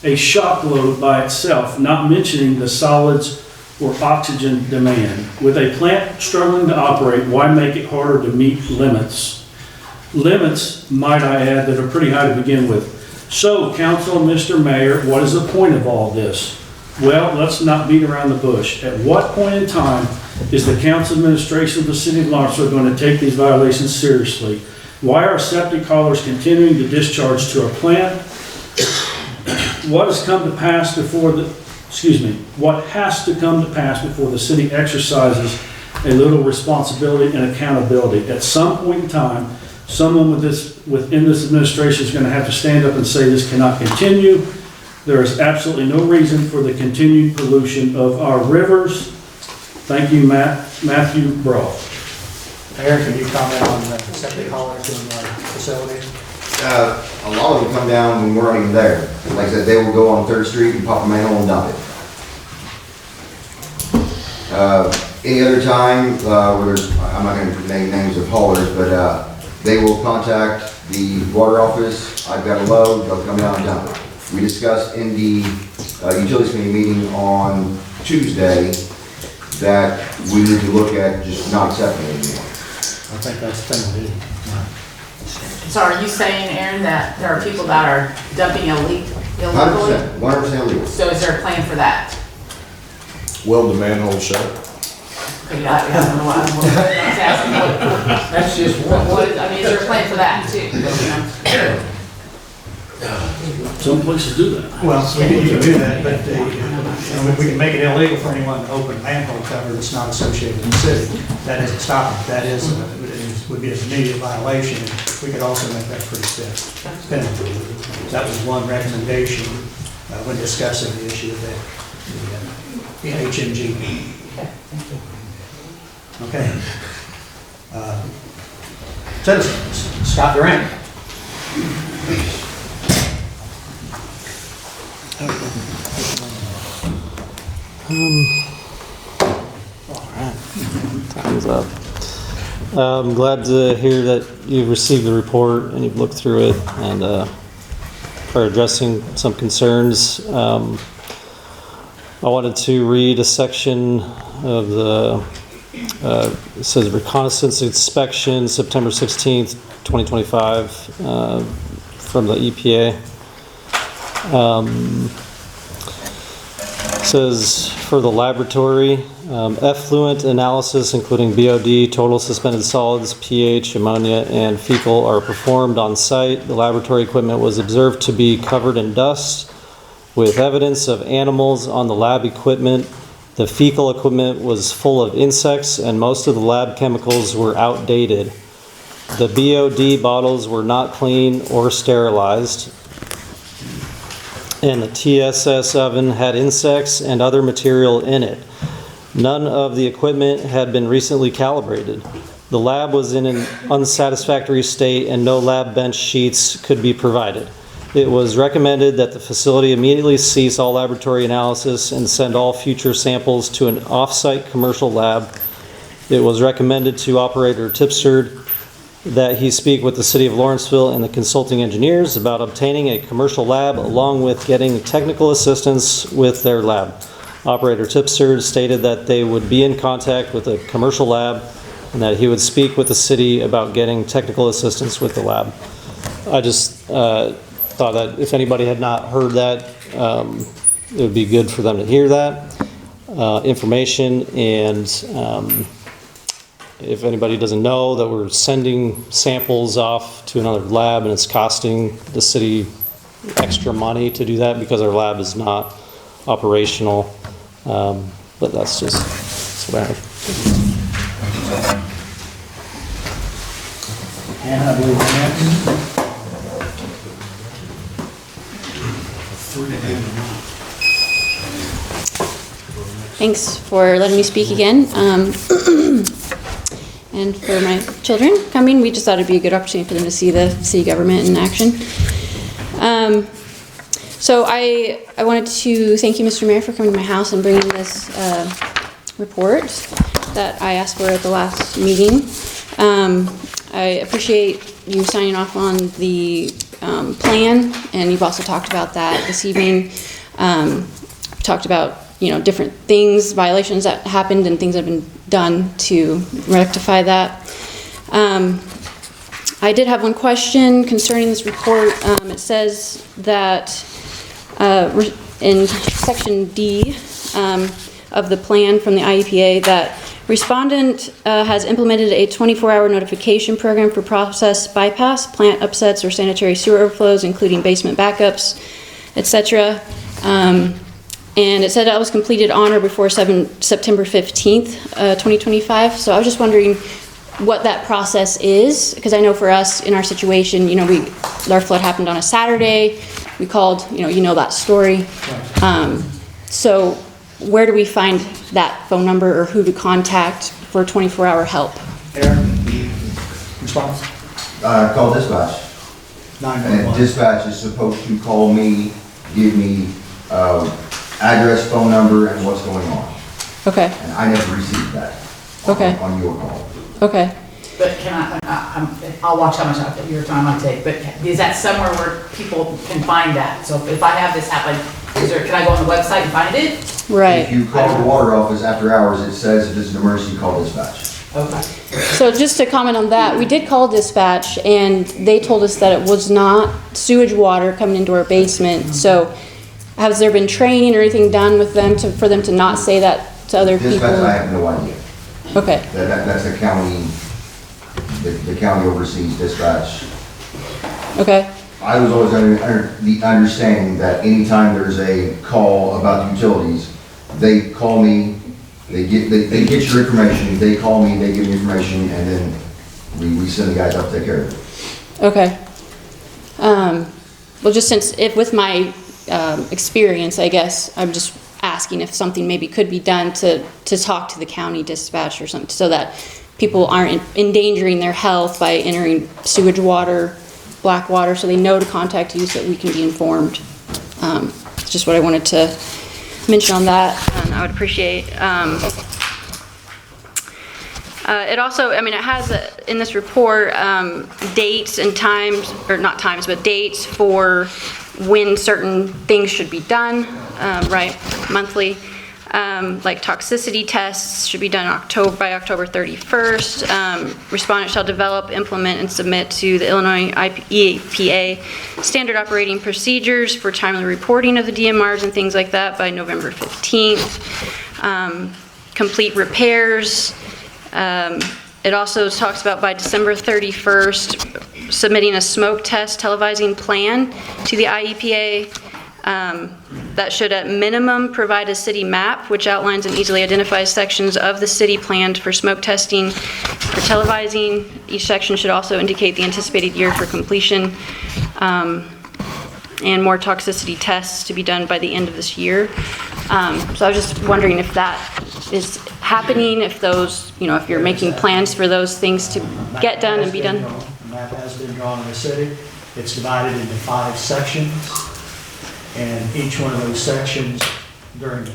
F: a shock load by itself, not mentioning the solids or oxygen demand. With a plant struggling to operate, why make it harder to meet limits? Limits, might I add, that are pretty high to begin with. So, Council, Mr. Mayor, what is the point of all this? Well, let's not beat around the bush. At what point in time is the council administration of the city of Lawrenceville going to take these violations seriously? Why are septic haulers continuing to discharge to our plant? What has come to pass before what has to come to pass before the city exercises a little responsibility and accountability? At some point in time, someone within this administration is going to have to stand up and say this cannot continue. There is absolutely no reason for the continued pollution of our rivers. Thank you, Matthew Brawl.
A: Mayor, can you comment on the septic haulers in our facility?
E: A lot of them come down when we're not even there. Like I said, they will go on 3rd Street and pop a manhole and dump it. Any other time, where there's, I'm not gonna name names of haulers, but, they will contact the water office. I've got a load, they'll come down and dump it. We discussed in the, utilities committee meeting on Tuesday that we need to look at just not accepting it anymore.
A: I think that's the thing we do.
I: So are you saying, Aaron, that there are people that are dumping illegally?
E: 100% illegal.
I: So is there a plan for that?
L: Will the manhole shut?
I: Okay, I don't know why I'm asking.
H: That's just one.
I: I mean, is there a plan for that too?
F: Some places do that.
A: Well, you can do that, but we can make it illegal for anyone to open a manhole cover that's not associated with the city. That isn't stopping. That would be an immediate violation. We could also make that pretty stiff penalty. That was one recommendation when discussing the issue of the HMG. Okay. Citizens, Scott Durant.
M: Time's up. I'm glad to hear that you've received the report and you've looked through it and are addressing some concerns. I wanted to read a section of the, it says reconnaissance inspection, September 16th, 2025, from the EPA. Says for the laboratory, effluent analysis including BOD, total suspended solids, pH, ammonia, and fecal are performed on site. The laboratory equipment was observed to be covered in dust with evidence of animals on the lab equipment. The fecal equipment was full of insects and most of the lab chemicals were outdated. The BOD bottles were not clean or sterilized. And the TSS oven had insects and other material in it. None of the equipment had been recently calibrated. The lab was in an unsatisfactory state and no lab bench sheets could be provided. It was recommended that the facility immediately cease all laboratory analysis and send all future samples to an off-site commercial lab. It was recommended to Operator Tipsard that he speak with the City of Lawrenceville and the consulting engineers about obtaining a commercial lab along with getting technical assistance with their lab. Operator Tipsard stated that they would be in contact with a commercial lab and that he would speak with the city about getting technical assistance with the lab. I just thought that if anybody had not heard that, it would be good for them to hear that information. And if anybody doesn't know, that we're sending samples off to another lab and it's costing the city extra money to do that because our lab is not operational. But that's what I have.
A: And I believe next.
C: Thanks for letting me speak again. And for my children coming, we just thought it'd be a good opportunity for them to see the city government in action. So I wanted to thank you, Mr. Mayor, for coming to my house and bringing this report that I asked for at the last meeting. I appreciate you signing off on the plan, and you've also talked about that this evening. Talked about different things, violations that happened and things that have been done to rectify that. I did have one question concerning this report. It says that in section D of the plan from the IEPA that respondent has implemented a 24-hour notification program for process bypass, plant upsets, or sanitary sewer overflows, including basement backups, etc. And it said that was completed on or before September 15th, 2025. So I was just wondering what that process is, because I know for us in our situation, our flood happened on a Saturday. we called, you know that story. So where do we find that phone number or who to contact for 24-hour help?
A: Aaron, response?
E: Call dispatch.
A: 911.
E: And dispatch is supposed to call me, give me, address, phone number, and what's going on.
C: Okay,
E: And I never received that.
C: Okay.
E: On your call.
C: okay.
I: But can I'll watch how much of your time I take, but is that somewhere where people can find that? So if I have this happen, can I go on the website and find it?
E: If
C: Right.
E: you call the water office after hours, it says if it's an emergency, call dispatch.
I: Okay.
C: So just to comment on that, we did call dispatch and they told us that it was not sewage water coming into our basement. So has there been training or anything done with them for them to not say that to other people?
E: Dispatch, I have no idea.
C: Okay,
E: That's a county, the county oversees dispatch.
C: okay,
E: I was always under the understanding that anytime there's a call about utilities, they call me, they get your information, they call me, they give me information, and then we send the guys up to take care of it.
C: okay. Well, just if with my experience, I guess, I'm just asking if something maybe could be done to talk to the county dispatch or something, so that people aren't endangering their health by entering sewage water, black water, so they know to contact you so that we can be informed. It's just what I wanted to mention on that, and I would appreciate. It also, it has in this report dates and times, or not times, but dates for when certain things should be done, right, monthly. Like toxicity tests should be done by October 31st. Respondent shall develop, implement, and submit to the Illinois EPA standard operating procedures for timely reporting of the DMRs and things like that by November 15th. Complete repairs. It also talks about by December 31st, submitting a smoke test televising plan to the IEPA. That should at minimum provide a city map which outlines and easily identifies sections of the city planned for smoke testing for televising. Each section should also indicate the anticipated year for completion, and more toxicity tests to be done by the end of this year. So I was just wondering if that is happening, if those, if you're making plans for those things to get done and be done.
A: The map has been drawn in the city. It's divided into 5 sections. And each one of those sections during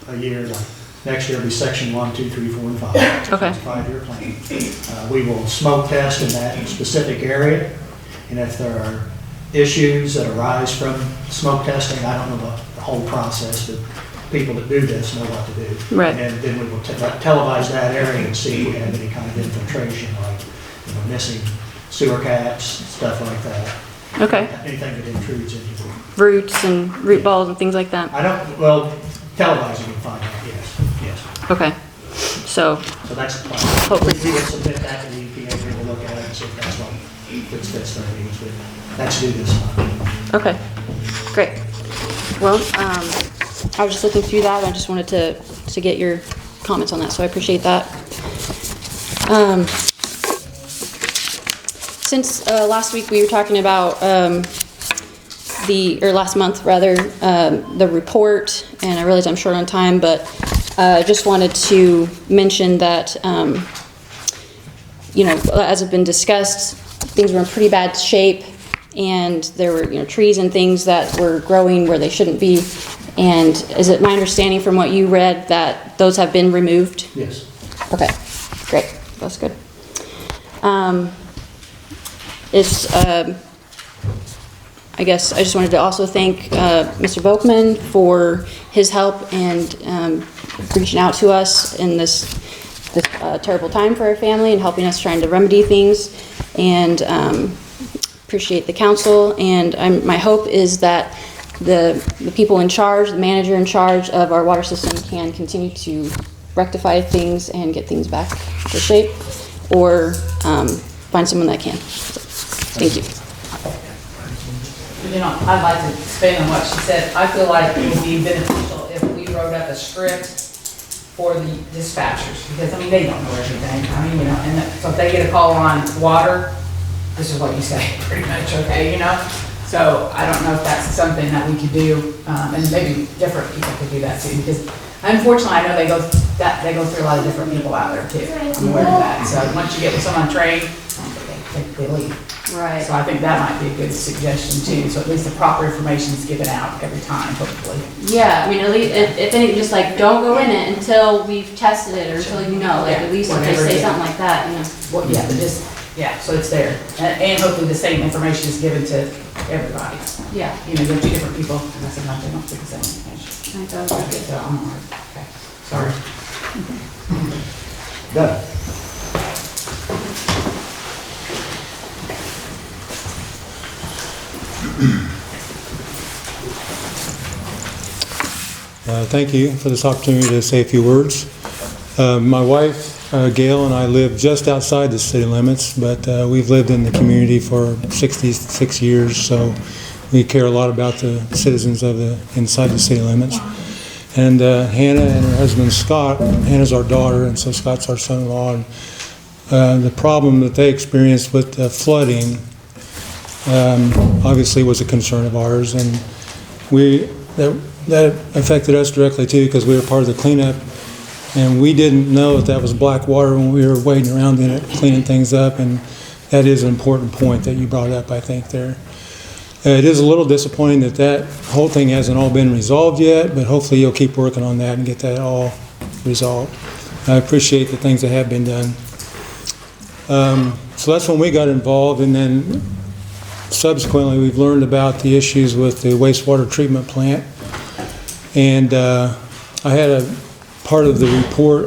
A: a year, like next year will be section 1, 2, 3, 4, and 5.
C: Okay.
A: It's a 5-year plan. We will smoke test in that specific area. And if there are issues that arise from smoke testing, I don't know the whole process, but people that do this know what to do.
C: Right.
A: And then we will televise that area and see if we have any kind of infiltration, like missing sewer caps, stuff like that.
C: Okay.
A: Anything that intrudes into the
C: Roots and root balls and things like that.
A: televising will find out, yes.
C: Okay. So
A: that's the plan.
C: Hopefully.
A: We will submit that to the EPA, we will look at it and see if that's what fits their needs, but that's due this month.
C: Okay, great. Well, I was just looking through that, I just wanted to get your comments on that, so I appreciate that. Since last week we were talking about last month rather, the report, and I realize I'm short on time, but just wanted to mention that, as have been discussed, things were in pretty bad shape, and there were, trees and things that were growing where they shouldn't be. And is it my understanding from what you read that those have been removed?
A: Yes.
C: Okay, great, that's good. I guess I just wanted to also thank Mr. Volkman for his help and reaching out to us in this terrible time for our family and helping us trying to remedy things, and appreciate the council. And my hope is that the people in charge, the manager in charge of our water system, can continue to rectify things and get things back to shape, or find someone that can. Thank you.
I: I'd like to expand on what she said. I feel like it would be beneficial if we wrote up a script for the dispatchers, because, they don't know everything. So if they get a call on water, this is what you say, pretty much, okay, So I don't know if that's something that we could do, and maybe different people could do that too, because unfortunately, I know they go through a lot of different people out there too. I'm aware of that. So once you get with someone trained, they leave.
C: Right.
I: So I think that might be a good suggestion too. So at least the proper information is given out every time, hopefully.
C: Yeah, I mean, at least, if anything, just like, don't go in it until we've tested it, or until you know, like, at least if they say something like that, you know.
I: Well, yeah, but just, yeah, so it's there. And hopefully the same information is given to everybody.
C: Yeah.
I: You know, you have two different people, and I said, no, they don't take the same information.
C: I thought that was good.
I: So I'm hard. Okay, sorry.
A: Done.
N: Thank you for this opportunity to say a few words. My wife, Gail, and I live just outside the city limits, but we've lived in the community for 66 years, so we care a lot about the citizens of inside the city limits. And Hannah and her husband Scott, Hannah's our daughter, and so Scott's our son-in-law. And the problem that they experienced with the flooding obviously was a concern of ours, and that affected us directly too, because we were part of the cleanup, and we didn't know that was black water when we were wading around in it, cleaning things up, and that is an important point that you brought up, I think, there. It is a little disappointing that whole thing hasn't all been resolved yet, but hopefully you'll keep working on that and get that all resolved. I appreciate the things that have been done. So that's when we got involved, and then subsequently we've learned about the issues with the wastewater treatment plant. And I had a part of the report,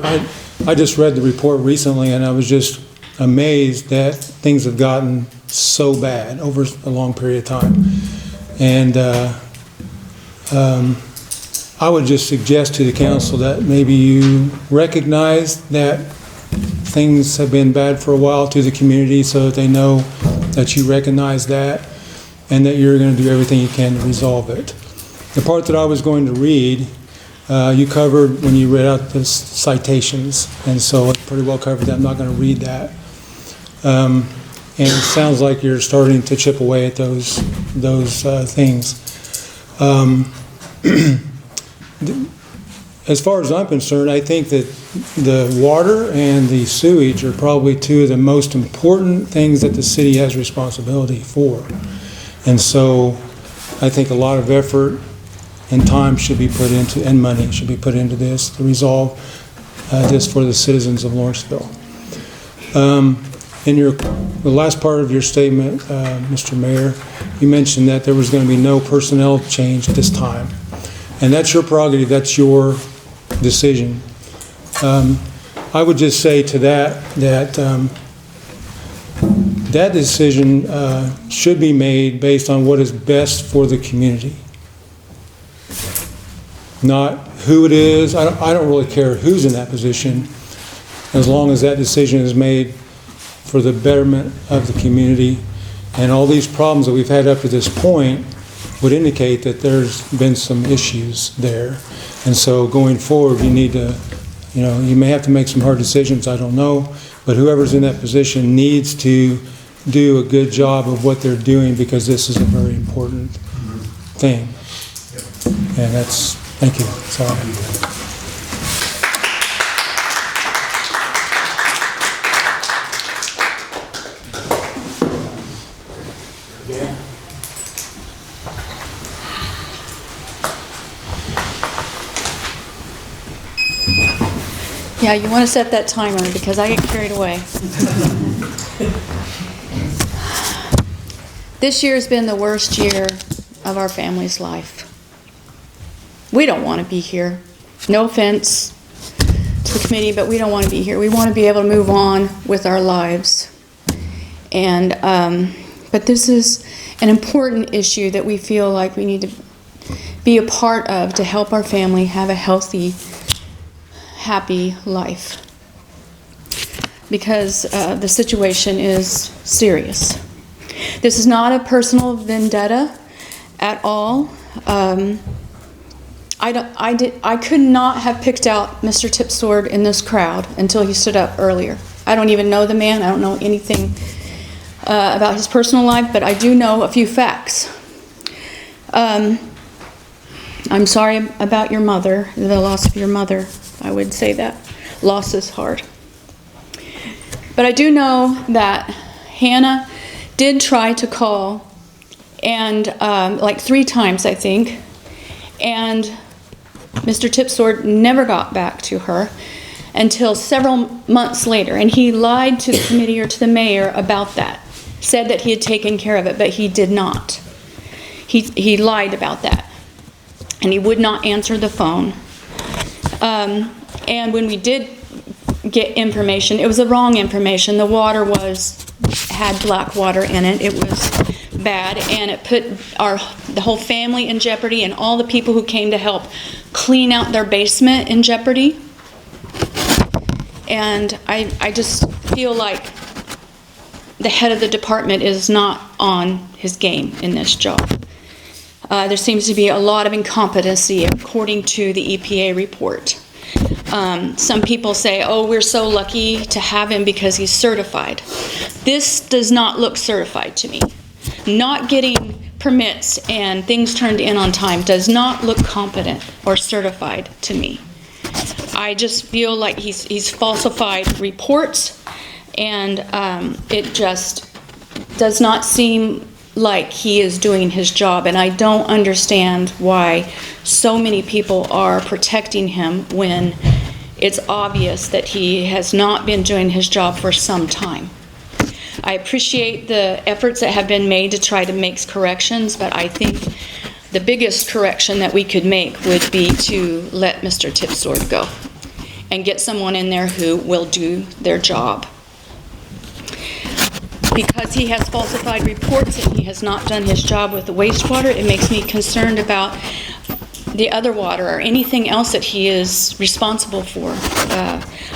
N: I just read the report recently, and I was just amazed that things have gotten so bad over a long period of time. And I would just suggest to the council that maybe you recognize that things have been bad for a while to the community, so that they know that you recognize that and that you're going to do everything you can to resolve it. The part that I was going to read, you covered when you read out the citations, and so it pretty well covered that. I'm not going to read that. And it sounds like you're starting to chip away at those things. As far as I'm concerned, I think that the water and the sewage are probably two of the most important things that the city has responsibility for. And so I think a lot of effort and time should be put into, and money should be put into this to resolve this for the citizens of Lawrenceville. In the last part of your statement, Mr. Mayor, you mentioned that there was going to be no personnel change at this time. And that's your prerogative, that's your decision. I would just say to that that decision should be made based on what is best for the community. Not who it is. I don't really care who's in that position, as long as that decision is made for the betterment of the community. And all these problems that we've had up to this point would indicate that there's been some issues there. And so going forward, you need to, you may have to make some hard decisions, I don't know, but whoever's in that position needs to do a good job of what they're doing, because this is a very important thing. And that's, thank you. Sorry.
O: Yeah, you want to set that timer because I get carried away. This year has been the worst year of our family's life. We don't want to be here. No offense to the committee, but we don't want to be here. We want to be able to move on with our lives. And but this is an important issue that we feel like we need to be a part of to help our family have a healthy, happy life, because the situation is serious. This is not a personal vendetta at all. I could not have picked out Mr. Tipsword in this crowd until he stood up earlier. I don't even know the man. I don't know anything about his personal life, but I do know a few facts. I'm sorry about your mother, the loss of your mother. I would say that. Loss is hard. But I do know that Hannah did try to call, and like 3 times, I think, and Mr. Tipsword never got back to her until several months later, and he lied to the committee or to the mayor about that. Said that he had taken care of it, but he did not. He lied about that, and he would not answer the phone. And when we did get information, it was the wrong information. The water had black water in it. It was bad, and it put the whole family in jeopardy, and all the people who came to help clean out their basement in jeopardy. And I just feel like the head of the department is not on his game in this job. There seems to be a lot of incompetency according to the EPA report. Some people say, oh, we're so lucky to have him because he's certified. This does not look certified to me. Not getting permits and things turned in on time does not look competent or certified to me. I just feel like he's falsified reports, and it just does not seem like he is doing his job, and I don't understand why so many people are protecting him when it's obvious that he has not been doing his job for some time. I appreciate the efforts that have been made to try to make corrections, but I think the biggest correction that we could make would be to let Mr. Tipsword go and get someone in there who will do their job. Because he has falsified reports and he has not done his job with the wastewater, it makes me concerned about the other water or anything else that he is responsible for.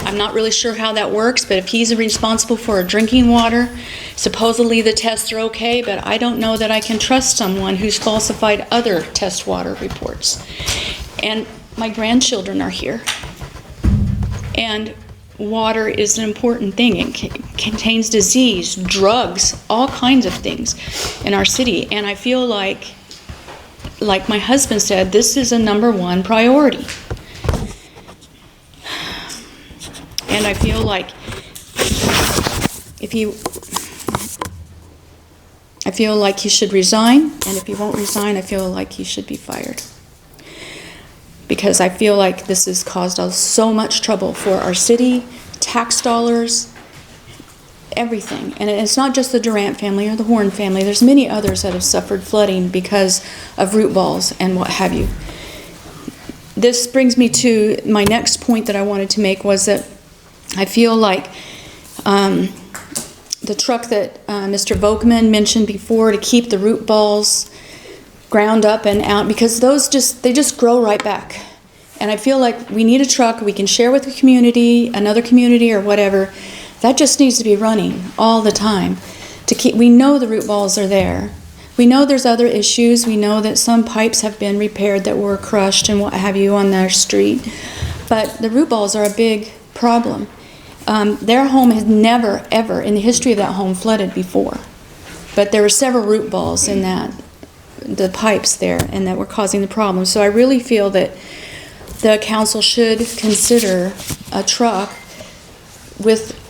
O: I'm not really sure how that works, but if he's responsible for drinking water, supposedly the tests are okay, but I don't know that I can trust someone who's falsified other test water reports. And my grandchildren are here. And water is an important thing. It contains disease, drugs, all kinds of things in our city. And I feel like my husband said, this is a number 1 priority. And I feel like he should resign, and if he won't resign, I feel like he should be fired. Because I feel like this has caused us so much trouble for our city, tax dollars, everything. And it's not just the Durant family or the Horn family. There's many others that have suffered flooding because of root balls and what have you. This brings me to my next point that I wanted to make, was that I feel like the truck that Mr. Volkman mentioned before to keep the root balls ground up and out, because they just grow right back. And I feel like we need a truck we can share with the community, another community or whatever. That just needs to be running all the time. We know the root balls are there. We know there's other issues. We know that some pipes have been repaired that were crushed and what have you on their street. But the root balls are a big problem. Their home has never, ever, in the history of that home, flooded before. But there were several root balls in the pipes there, and that were causing the problem. So I really feel that the council should consider a truck with,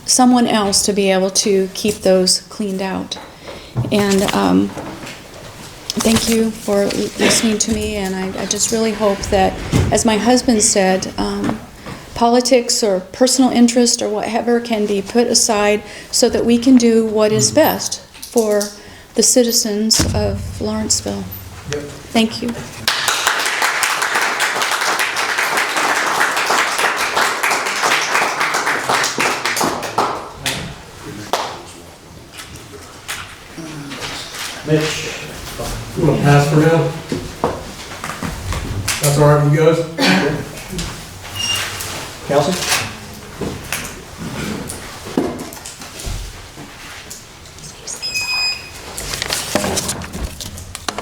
O: someone else to be able to keep those cleaned out. And thank you for listening to me, and I just really hope that, as my husband said, politics or personal interest or whatever can be put aside so that we can do what is best for the citizens of Lawrenceville.
K: Yep.
O: Thank you.
A: Mitch?
G: You want to pass for now? That's all right with you guys?
A: Kelsey?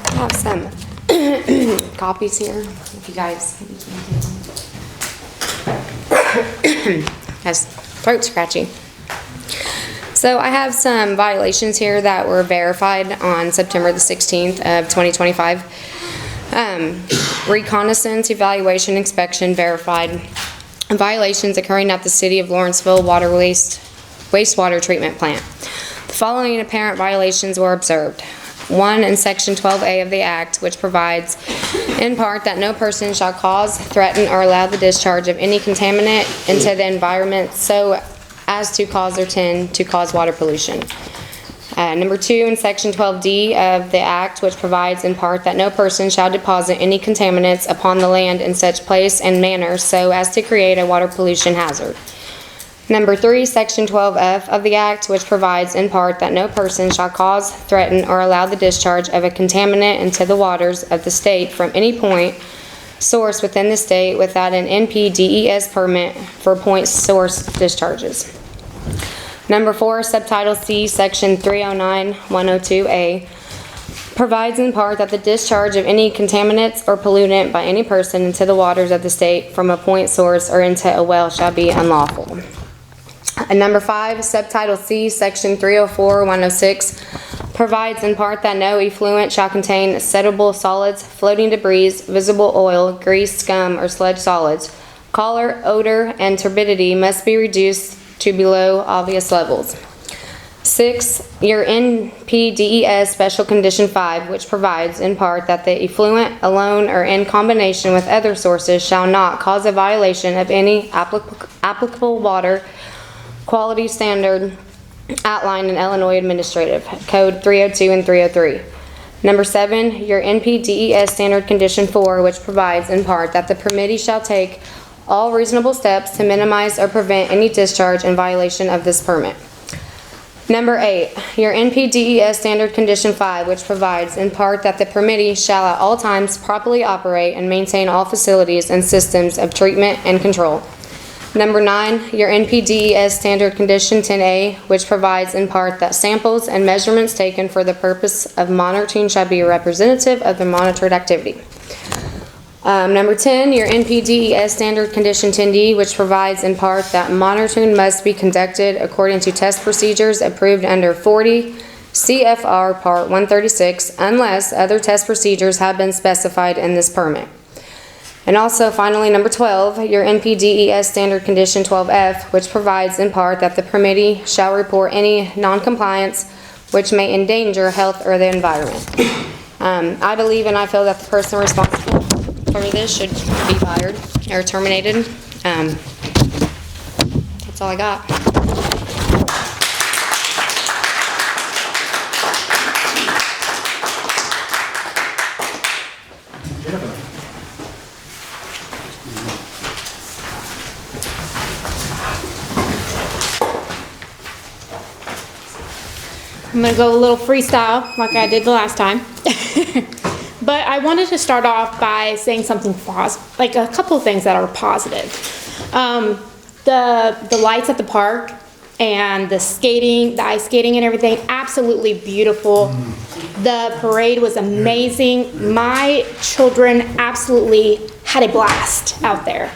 C: I have some copies here, if you guys. Has throat scratchy. So I have some violations here that were verified on September the 16th of 2025. Reconnaissance, evaluation, inspection verified. Violations occurring at the City of Lawrenceville wastewater treatment plant. The following apparent violations were observed. 1, in Section 12A of the Act, which provides in part that no person shall cause, threaten, or allow the discharge of any contaminant into the environment so as to cause or tend to cause water pollution. Number 2, in Section 12D of the Act, which provides in part that no person shall deposit any contaminants upon the land in such place and manner so as to create a water pollution hazard. Number 3, Section 12F of the Act, which provides in part that no person shall cause, threaten, or allow the discharge of a contaminant into the waters of the state from any point source within the state without an NPDES permit for point source discharges. Number 4, Subtitle C, Section 309-102A, provides in part that the discharge of any contaminants or pollutant by any person into the waters of the state from a point source or into a well shall be unlawful. And number 5, Subtitle C, Section 304-106, provides in part that no effluent shall contain settable solids, floating debris, visible oil, grease, scum, or sludge solids. Color, odor, and turbidity must be reduced to below obvious levels. 6, your NPDES Special Condition 5, which provides in part that the effluent alone or in combination with other sources shall not cause a violation of any applicable water quality standard outlined in Illinois Administrative Code 302 and 303. Number 7, your NPDES Standard Condition 4, which provides in part that the permittee shall take all reasonable steps to minimize or prevent any discharge in violation of this permit. Number 8, your NPDES Standard Condition 5, which provides in part that the permittee shall at all times properly operate and maintain all facilities and systems of treatment and control. Number 9, your NPDES Standard Condition 10A, which provides in part that samples and measurements taken for the purpose of monitoring shall be representative of the monitored activity. Number 10, your NPDES Standard Condition 10D, which provides in part that monitoring must be conducted according to test procedures approved under 40 CFR Part 136 unless other test procedures have been specified in this permit. And also, finally, number 12, your NPDES Standard Condition 12F, which provides in part that the permittee shall report any noncompliance which may endanger health or the environment. I believe and I feel that the person responsible for this should be fired or terminated. That's all I got.
P: I'm gonna go a little freestyle like I did the last time. But I wanted to start off by saying something positive, like a couple of things that are positive. The lights at the park and the skating, the ice skating and everything, absolutely beautiful. The parade was amazing. My children absolutely had a blast out there.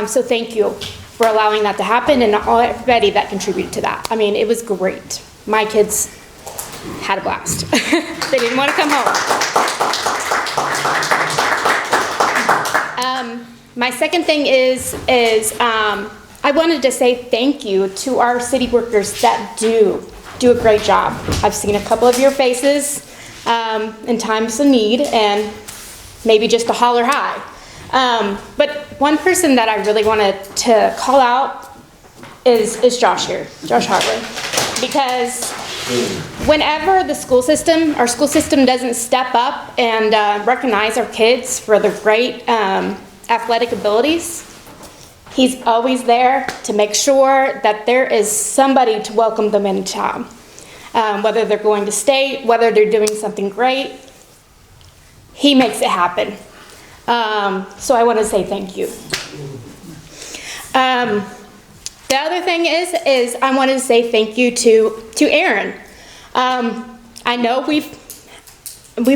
P: So thank you for allowing that to happen and everybody that contributed to that. I mean, it was great. My kids had a blast. They didn't want to come home. My second thing is I wanted to say thank you to our city workers that do a great job. I've seen a couple of your faces in times of need and maybe just to holler hi. But one person that I really wanted to call out is Josh here, Josh Hartley, because whenever our school system doesn't step up and recognize our kids for their great athletic abilities, he's always there to make sure that there is somebody to welcome them into town. Whether they're going to state, whether they're doing something great, he makes it happen. So I want to say thank you. The other thing is I wanted to say thank you to Aaron. I know we've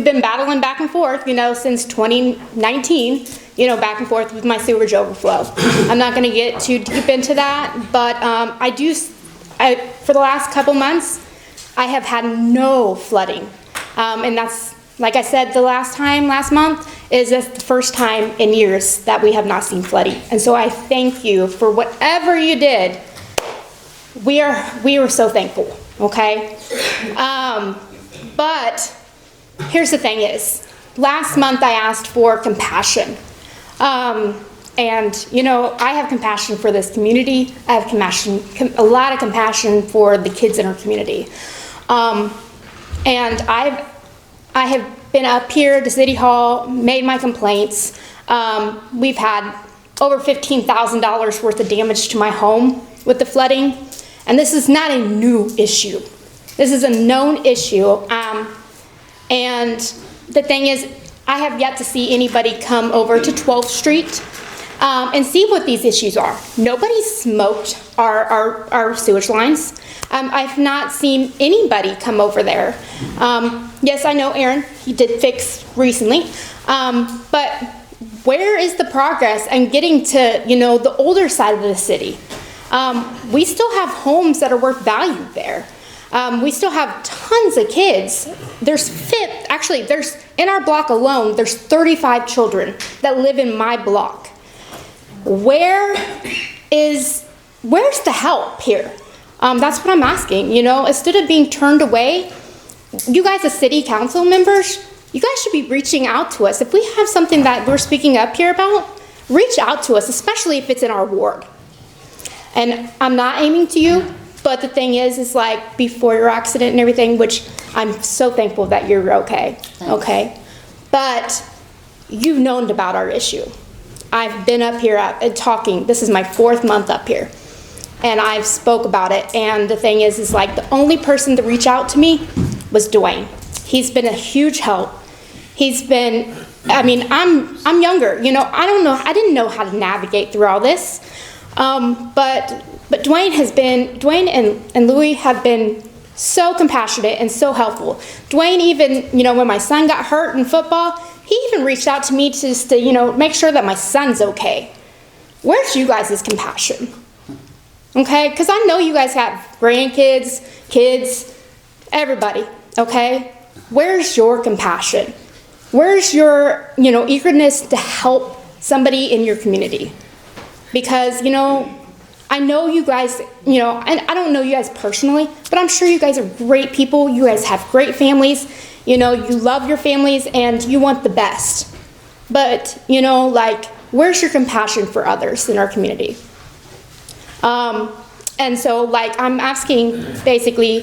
P: been battling back and forth, since 2019, back and forth with my sewage overflow. I'm not going to get too deep into that, but I For the last couple months, I have had no flooding. And that's, like I said, last month is the first time in years that we have not seen flooding. And so I thank you for whatever you did. We were so thankful, okay? But here's the thing is, last month I asked for compassion. And, you know, I have compassion for this community. I have a lot of compassion for the kids in our community. And I have been up here to City Hall, made my complaints. We've had over $15,000 worth of damage to my home with the flooding. And this is not a new issue. This is a known issue. And the thing is, I have yet to see anybody come over to 12th Street and see what these issues are. Nobody smoked our sewage lines. I've not seen anybody come over there. Yes, I know Aaron, he did fix recently, but where is the progress and getting to, you know, the older side of the city? We still have homes that are worth value there. We still have tons of kids. There's in our block alone, there's 35 children that live in my block. Where's the help here? That's what I'm asking, you know, instead of being turned away, you guys as city council members, you guys should be reaching out to us. If we have something that we're speaking up here about, reach out to us, especially if it's in our ward. And I'm not aiming to you, but the thing is like before your accident and everything, which I'm so thankful that you're okay, okay? But you've known about our issue. I've been up here talking, this is my 4th month up here, and I've spoke about it, and the thing is like the only person to reach out to me was Dwayne. He's been a huge help. He's been, I mean, I'm younger, you know, I didn't know how to navigate through all this, but Dwayne and Louie have been so compassionate and so helpful. Dwayne even, you know, when my son got hurt in football, he even reached out to me just to, you know, make sure that my son's okay. Where's you guys' compassion? Okay, because I know you guys have grandkids, kids, everybody, okay? Where's your compassion? Where's your, you know, eagerness to help somebody in your community? Because, you know, I know you guys, you know, and I don't know you guys personally, but I'm sure you guys are great people. You guys have great families. You know, you love your families and you want the best. But, you know, like, where's your compassion for others in our community? And so, like, I'm asking basically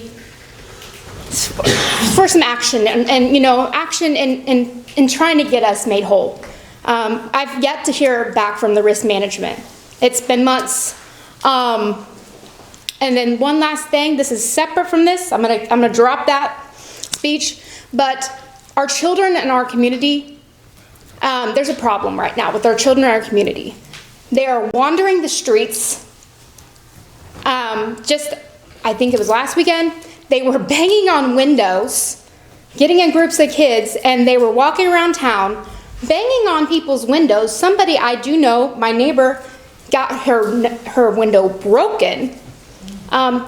P: for some action and you know, action in trying to get us made whole. I've yet to hear back from the risk management. It's been months. And then one last thing, this is separate from this. I'm gonna drop that speech, but our children in our community, there's a problem right now with our children in our community. They are wandering the streets. I think it was last weekend, they were banging on windows, getting in groups of kids, and they were walking around town, banging on people's windows. Somebody I do know, my neighbor, got her window broken.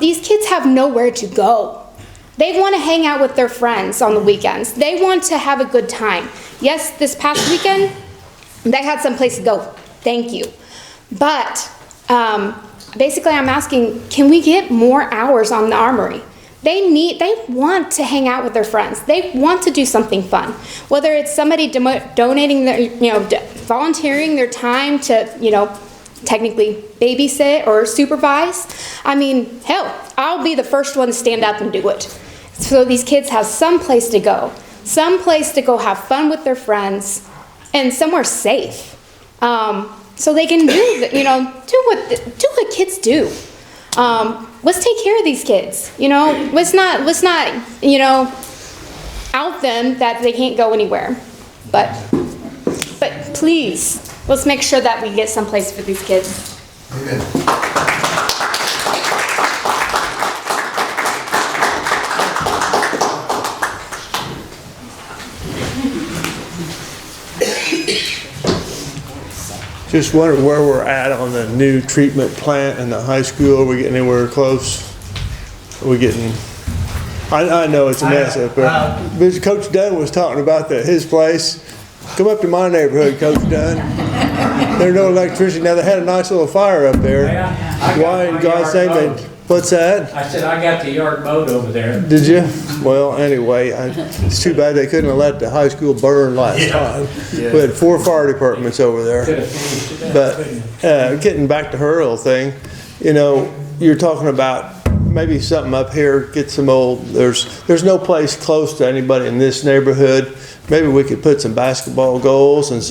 P: These kids have nowhere to go. They want to hang out with their friends on the weekends. They want to have a good time. Yes, this past weekend, they had some place to go. Thank you. But basically I'm asking, can we get more hours on the Armory? They want to hang out with their friends. They want to do something fun. Whether it's somebody donating their, you know, volunteering their time to, you know, technically babysit or supervise. I mean, hell, I'll be the first one to stand up and do it. So these kids have some place to go have fun with their friends, and somewhere safe. So they can do, you know, do what kids do. Let's take care of these kids. You know, let's not, you know, out them that they can't go anywhere. But please, let's make sure that we get someplace for these kids.
E: Amen.
Q: Just wondering where we're at on the new treatment plant in the high school. Are we getting anywhere close? we getting, I know it's a mess up there. But Coach Dunn was talking about his place. Come up to my neighborhood, Coach Dunn. There's no electricity. Now, they had a nice little fire up there. Why in God's name they, what's that?
H: I said, I got the yard mowed over there.
Q: Did you? Well, anyway, it's too bad they couldn't have let the high school burn last time. We had 4 fire departments over there. But getting back to her little thing, you know, you're talking about maybe something up here, get some old, there's no place close to anybody in this neighborhood. Maybe we could put some basketball goals and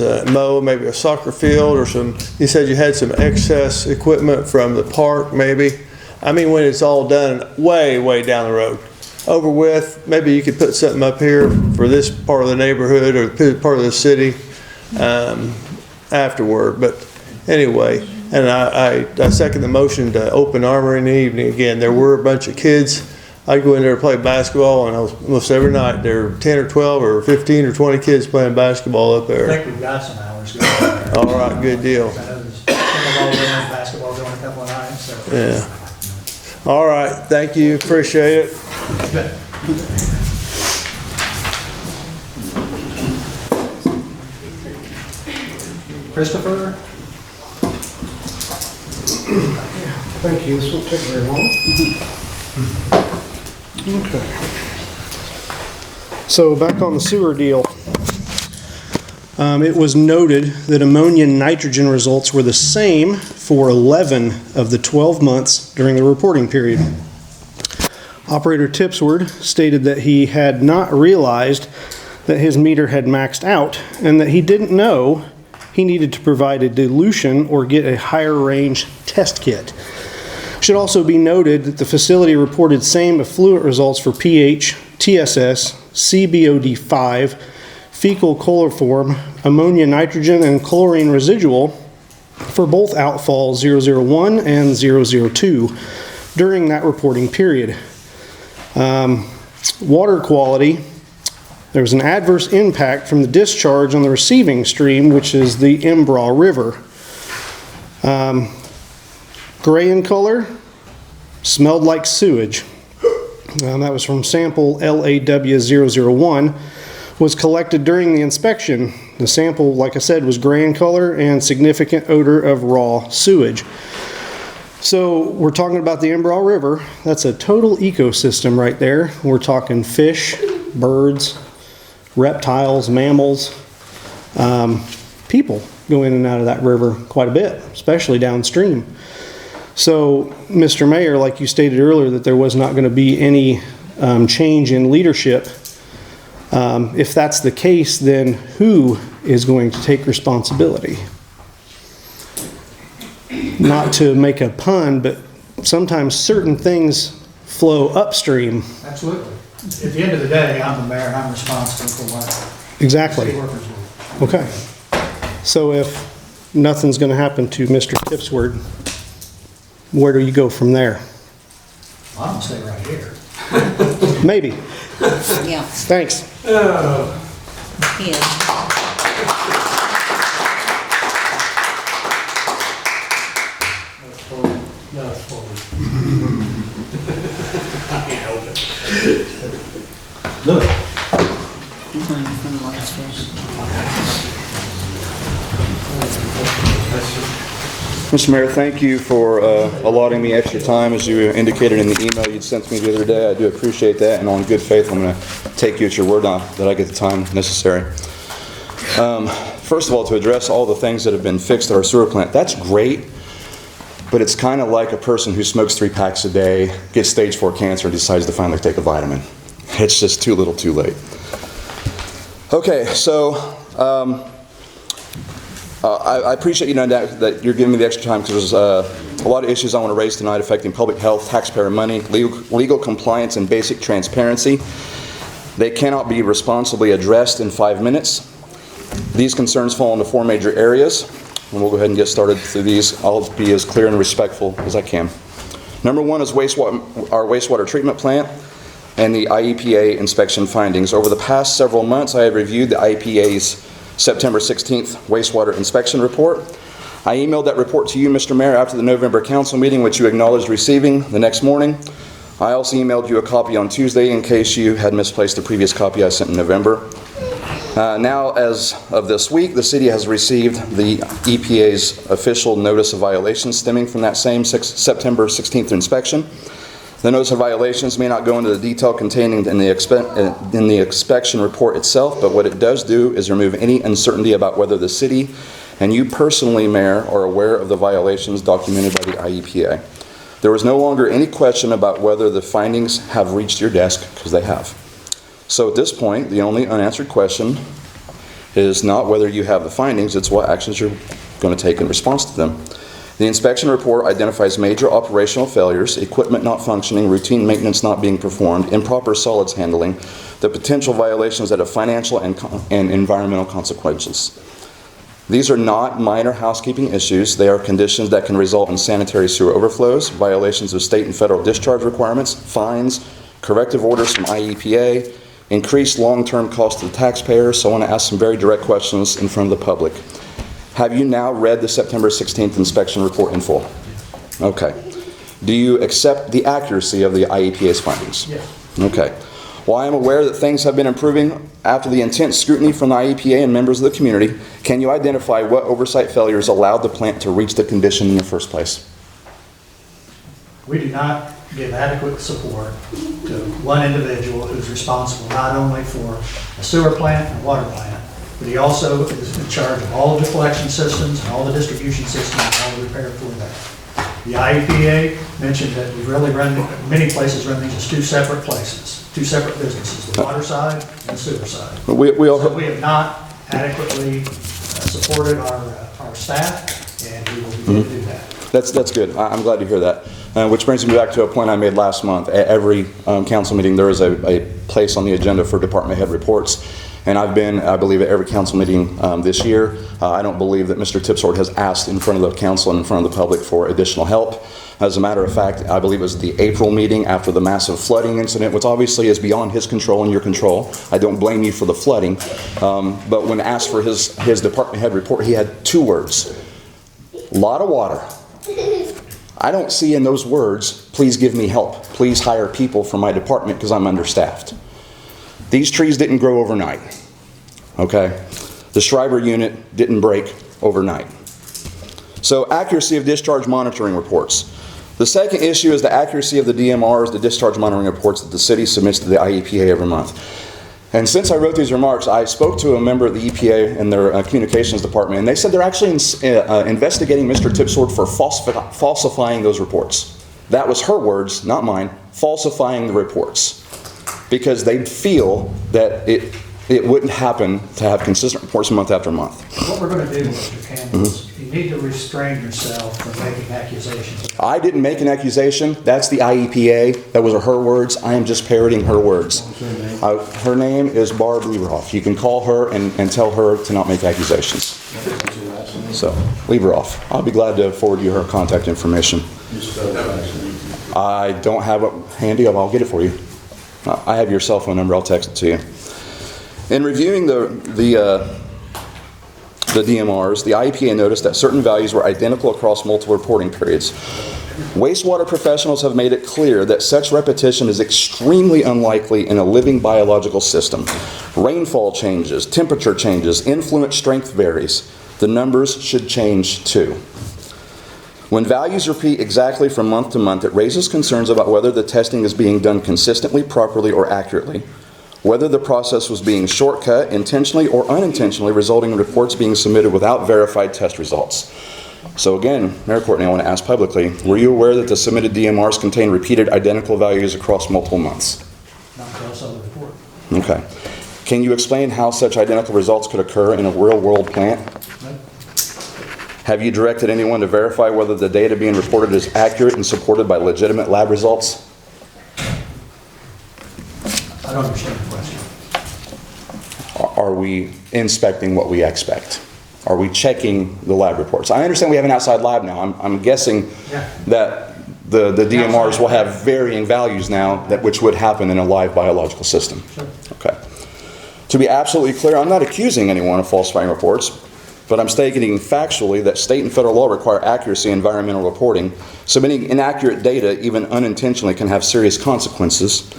Q: maybe a soccer field or some, you said you had some excess equipment from the park maybe. I mean, when it's all done, way, way down the road. Over with, maybe you could put something up here for this part of the neighborhood or part of the city afterward. But anyway, and I second the motion to open Armory in the evening again. There were a bunch of kids. I'd go in there and play basketball, and almost every night there were 10 or 12 or 15 or 20 kids playing basketball up there.
A: I think we've got some hours going there.
Q: All right, good deal.
A: I know there's basketball going a couple of nights, so.
Q: Yeah. All right, thank you, appreciate it.
A: Christopher?
R: Thank you, this won't take very long. Okay. So back on the sewer deal. It was noted that ammonia and nitrogen results were the same for 11 of the 12 months during the reporting period. Operator Tipsword stated that he had not realized that his meter had maxed out and that he didn't know he needed to provide a dilution or get a higher range test kit. Should also be noted that the facility reported same effluent results for pH, TSS, CBOD5, fecal coliform, ammonia nitrogen, and chlorine residual for both outfall 001 and 002 during that reporting period. Water quality, there was an adverse impact from the discharge on the receiving stream, which is the Embraw River. Gray in color, smelled like sewage. That was from sample LAW001, was collected during the inspection. The sample, like I said, was gray in color and significant odor of raw sewage. So we're talking about the Embraw River. That's a total ecosystem right there. We're talking fish, birds, reptiles, mammals. People go in and out of that river quite a bit, especially downstream. So, Mr. Mayor, like you stated earlier, that there was not going to be any change in leadership. If that's the case, then who is going to take responsibility? Not to make a pun, but sometimes certain things flow upstream.
A: Absolutely. At the end of the day, I'm the mayor and I'm responsible for what
R: Exactly.
A: city workers do.
R: Okay. So if nothing's going to happen to Mr. Tipsword, where do you go from there?
A: Well, I'm gonna stay right here.
R: Maybe.
C: Yeah.
R: Thanks.
C: Yeah.
A: Look.
S: Mr. Mayor, thank you for allotting me extra time, as you indicated in the email you'd sent to me the other day. I do appreciate that, and on good faith, I'm going to take you at your word on that I get the time necessary. First of all, to address all the things that have been fixed at our sewer plant, that's great, but it's kind of like a person who smokes 3 packs a day, gets stage 4 cancer, and decides to finally take a vitamin. It's just too little too late. Okay, so I appreciate that you're giving me the extra time, because there's a lot of issues I want to raise tonight affecting public health, taxpayer money, legal compliance, and basic transparency. They cannot be responsibly addressed in 5 minutes. These concerns fall into 4 major areas, and we'll go ahead and get started through these. I'll be as clear and respectful as I can. Number 1 is our wastewater treatment plant and the IEPA inspection findings. Over the past several months, I have reviewed the IEPA's September 16th wastewater inspection report. I emailed that report to you, Mr. Mayor, after the November council meeting, which you acknowledged receiving the next morning. I also emailed you a copy on Tuesday in case you had misplaced the previous copy I sent in November. Now, as of this week, the city has received the EPA's official notice of violations stemming from that same September 16th inspection. The notice of violations may not go into the detail contained in the inspection report itself, but what it does do is remove any uncertainty about whether the city and you personally, Mayor, are aware of the violations documented by the IEPA. There was no longer any question about whether the findings have reached your desk, because they have. So at this point, the only unanswered question is not whether you have the findings, it's what actions you're going to take in response to them. The inspection report identifies major operational failures, equipment not functioning, routine maintenance not being performed, improper solids handling, the potential violations that have financial and environmental consequences. These are not minor housekeeping issues. They are conditions that can result in sanitary sewer overflows, violations of state and federal discharge requirements, fines, corrective orders from IEPA, increased long-term cost to the taxpayer. So I want to ask some very direct questions in front of the public. Have you now read the September 16th inspection report in full? Okay. Do you accept the accuracy of the IEPA's findings?
A: Yes.
S: Okay. While I am aware that things have been improving after the intense scrutiny from the IEPA and members of the community, can you identify what oversight failures allowed the plant to reach the condition in the first place?
A: We do not give adequate support to one individual who's responsible not only for a sewer plant and a water plant, but he also is in charge of all of the collection systems and all the distribution systems and all the repair for that. The IEPA mentioned that we've really run, many places run these as two separate places, two separate businesses, the water side and the sewer side.
S: So we
A: have not adequately supported our staff, and we will begin to do that.
S: That's good. I'm glad to hear that. Which brings me back to a point I made last month. At every council meeting, there is a place on the agenda for department head reports. And I've been, I believe, at every council meeting this year. I don't believe that Mr. Tipsword has asked in front of the council and in front of the public for additional help. As a matter of fact, I believe it was the April meeting after the massive flooding incident, which obviously is beyond his control and your control. I don't blame you for the flooding. But when asked for his department head report, he had 2 words. Lot of water. I don't see in those words, please give me help. Please hire people for my department because I'm understaffed. These trees didn't grow overnight, okay? The Schreiber unit didn't break overnight. So accuracy of discharge monitoring reports. The second issue is the accuracy of the DMRs, the discharge monitoring reports that the city submits to the IEPA every month. And since I wrote these remarks, I spoke to a member of the EPA in their communications department, and they said they're actually investigating Mr. Tipsword for falsifying those reports. That was her words, not mine, falsifying the reports. Because they feel that it wouldn't happen to have consistent reports month after month.
A: What we're going to do, Mr. Campbell, is you need to restrain yourself from making accusations.
S: I didn't make an accusation. That's the IEPA. That was her words. I am just parroting her words. Her name is Barb Lieberhoff. You can call her and tell her to not make accusations. So, Lieberhoff. I'll be glad to forward you her contact information. I don't have it handy. I'll get it for you. I have your cell phone number. I'll text it to you. In reviewing the DMRs, the IEPA noticed that certain values were identical across multiple reporting periods. Wastewater professionals have made it clear that such repetition is extremely unlikely in a living biological system. Rainfall changes, temperature changes, influent strength varies. The numbers should change too. When values repeat exactly from month to month, it raises concerns about whether the testing is being done consistently, properly, or accurately, whether the process was being shortcut intentionally or unintentionally, resulting in reports being submitted without verified test results. So again, Mayor Courtney, I want to ask publicly, were you aware that the submitted DMRs contain repeated identical values across multiple months?
A: Not across all the report.
S: Okay. Can you explain how such identical results could occur in a real-world plant? Have you directed anyone to verify whether the data being reported is accurate and supported by legitimate lab results?
A: I don't understand the question.
S: Are we inspecting what we expect? Are we checking the lab reports? I understand we have an outside lab now. I'm guessing that the DMRs will have varying values now, which would happen in a live biological system.
A: Sure.
S: Okay. To be absolutely clear, I'm not accusing anyone of falsifying reports. but I'm stating factually that state and federal law require accuracy in environmental reporting. Submitting inaccurate data, even unintentionally, can have serious consequences.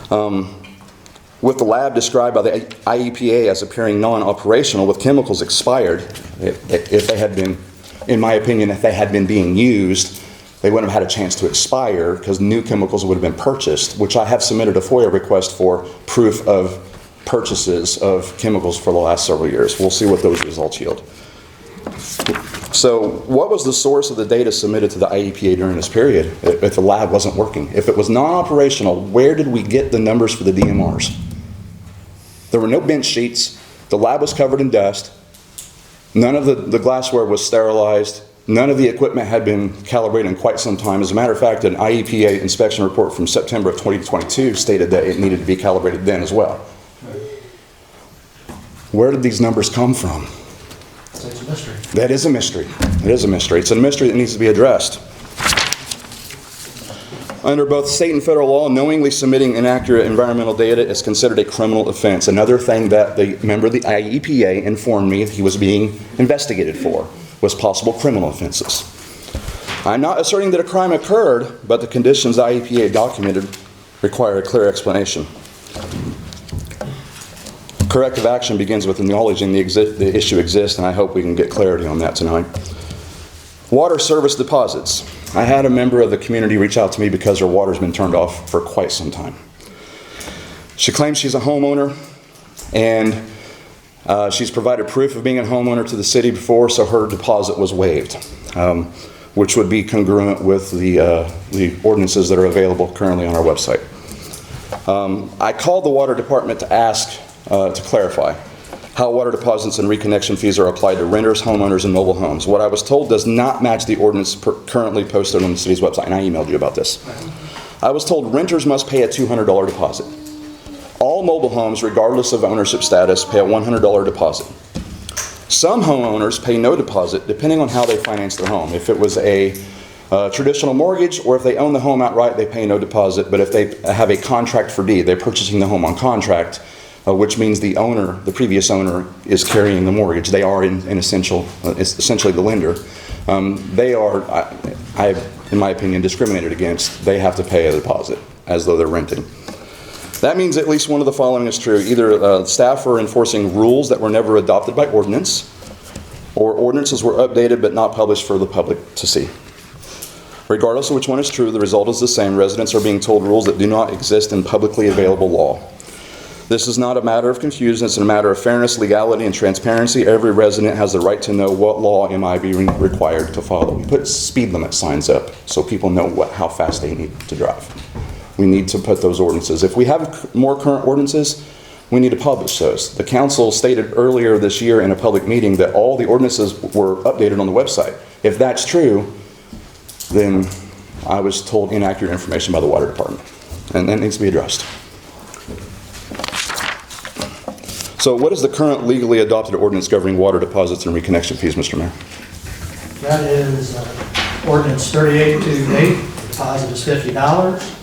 S: With the lab described by the IEPA as appearing non-operational with chemicals expired, if they had been, in my opinion, if they had been being used, they wouldn't have had a chance to expire because new chemicals would have been purchased, which I have submitted a FOIA request for proof of purchases of chemicals for the last several years. We'll see what those results yield. So what was the source of the data submitted to the IEPA during this period if the lab wasn't working? If it was non-operational, where did we get the numbers for the DMRs? There were no bench sheets. The lab was covered in dust. None of the glassware was sterilized. None of the equipment had been calibrated in quite some time. As a matter of fact, an IEPA inspection report from September of 2022 stated that it needed to be calibrated then as well. Where did these numbers come from?
A: It's a mystery.
S: That is a mystery. It is a mystery. It's a mystery that needs to be addressed. Under both state and federal law, knowingly submitting inaccurate environmental data is considered a criminal offense. Another thing that the member of the IEPA informed me he was being investigated for was possible criminal offenses. I'm not asserting that a crime occurred, but the conditions the IEPA documented require a clear explanation. Corrective action begins with acknowledging the issue exists, and I hope we can get clarity on that tonight. Water service deposits. I had a member of the community reach out to me because her water's been turned off for quite some time. She claims she's a homeowner, and she's provided proof of being a homeowner to the city before, so her deposit was waived, which would be congruent with the ordinances that are available currently on our website. I called the water department to ask to clarify how water deposits and reconnection fees are applied to renters, homeowners, and mobile homes. What I was told does not match the ordinance currently posted on the city's website, and I emailed you about this. I was told renters must pay a $200 deposit. All mobile homes, regardless of ownership status, pay a $100 deposit. Some homeowners pay no deposit, depending on how they finance their home. If it was a traditional mortgage, or if they own the home outright, they pay no deposit. But if they have a contract for deed, they're purchasing the home on contract, which means the owner, the previous owner, is carrying the mortgage. They are essentially the lender. They are, in my opinion, discriminated against. They have to pay a deposit as though they're renting. That means at least one of the following is true. Either staff are enforcing rules that were never adopted by ordinance, or ordinances were updated but not published for the public to see. Regardless of which one is true, the result is the same. Residents are being told rules that do not exist in publicly available law. This is not a matter of confusion, it's a matter of fairness, legality, and transparency. Every resident has the right to know what law am I being required to follow. We put speed limit signs up so people know how fast they need to drive. We need to put those ordinances. If we have more current ordinances, we need to publish those. The council stated earlier this year in a public meeting that all the ordinances were updated on the website. If that's true, then I was told inaccurate information by the water department, and that needs to be addressed. So what is the current legally adopted ordinance governing water deposits and reconnection fees, Mr. Mayor?
A: That is ordinance 3828. The deposit is $50.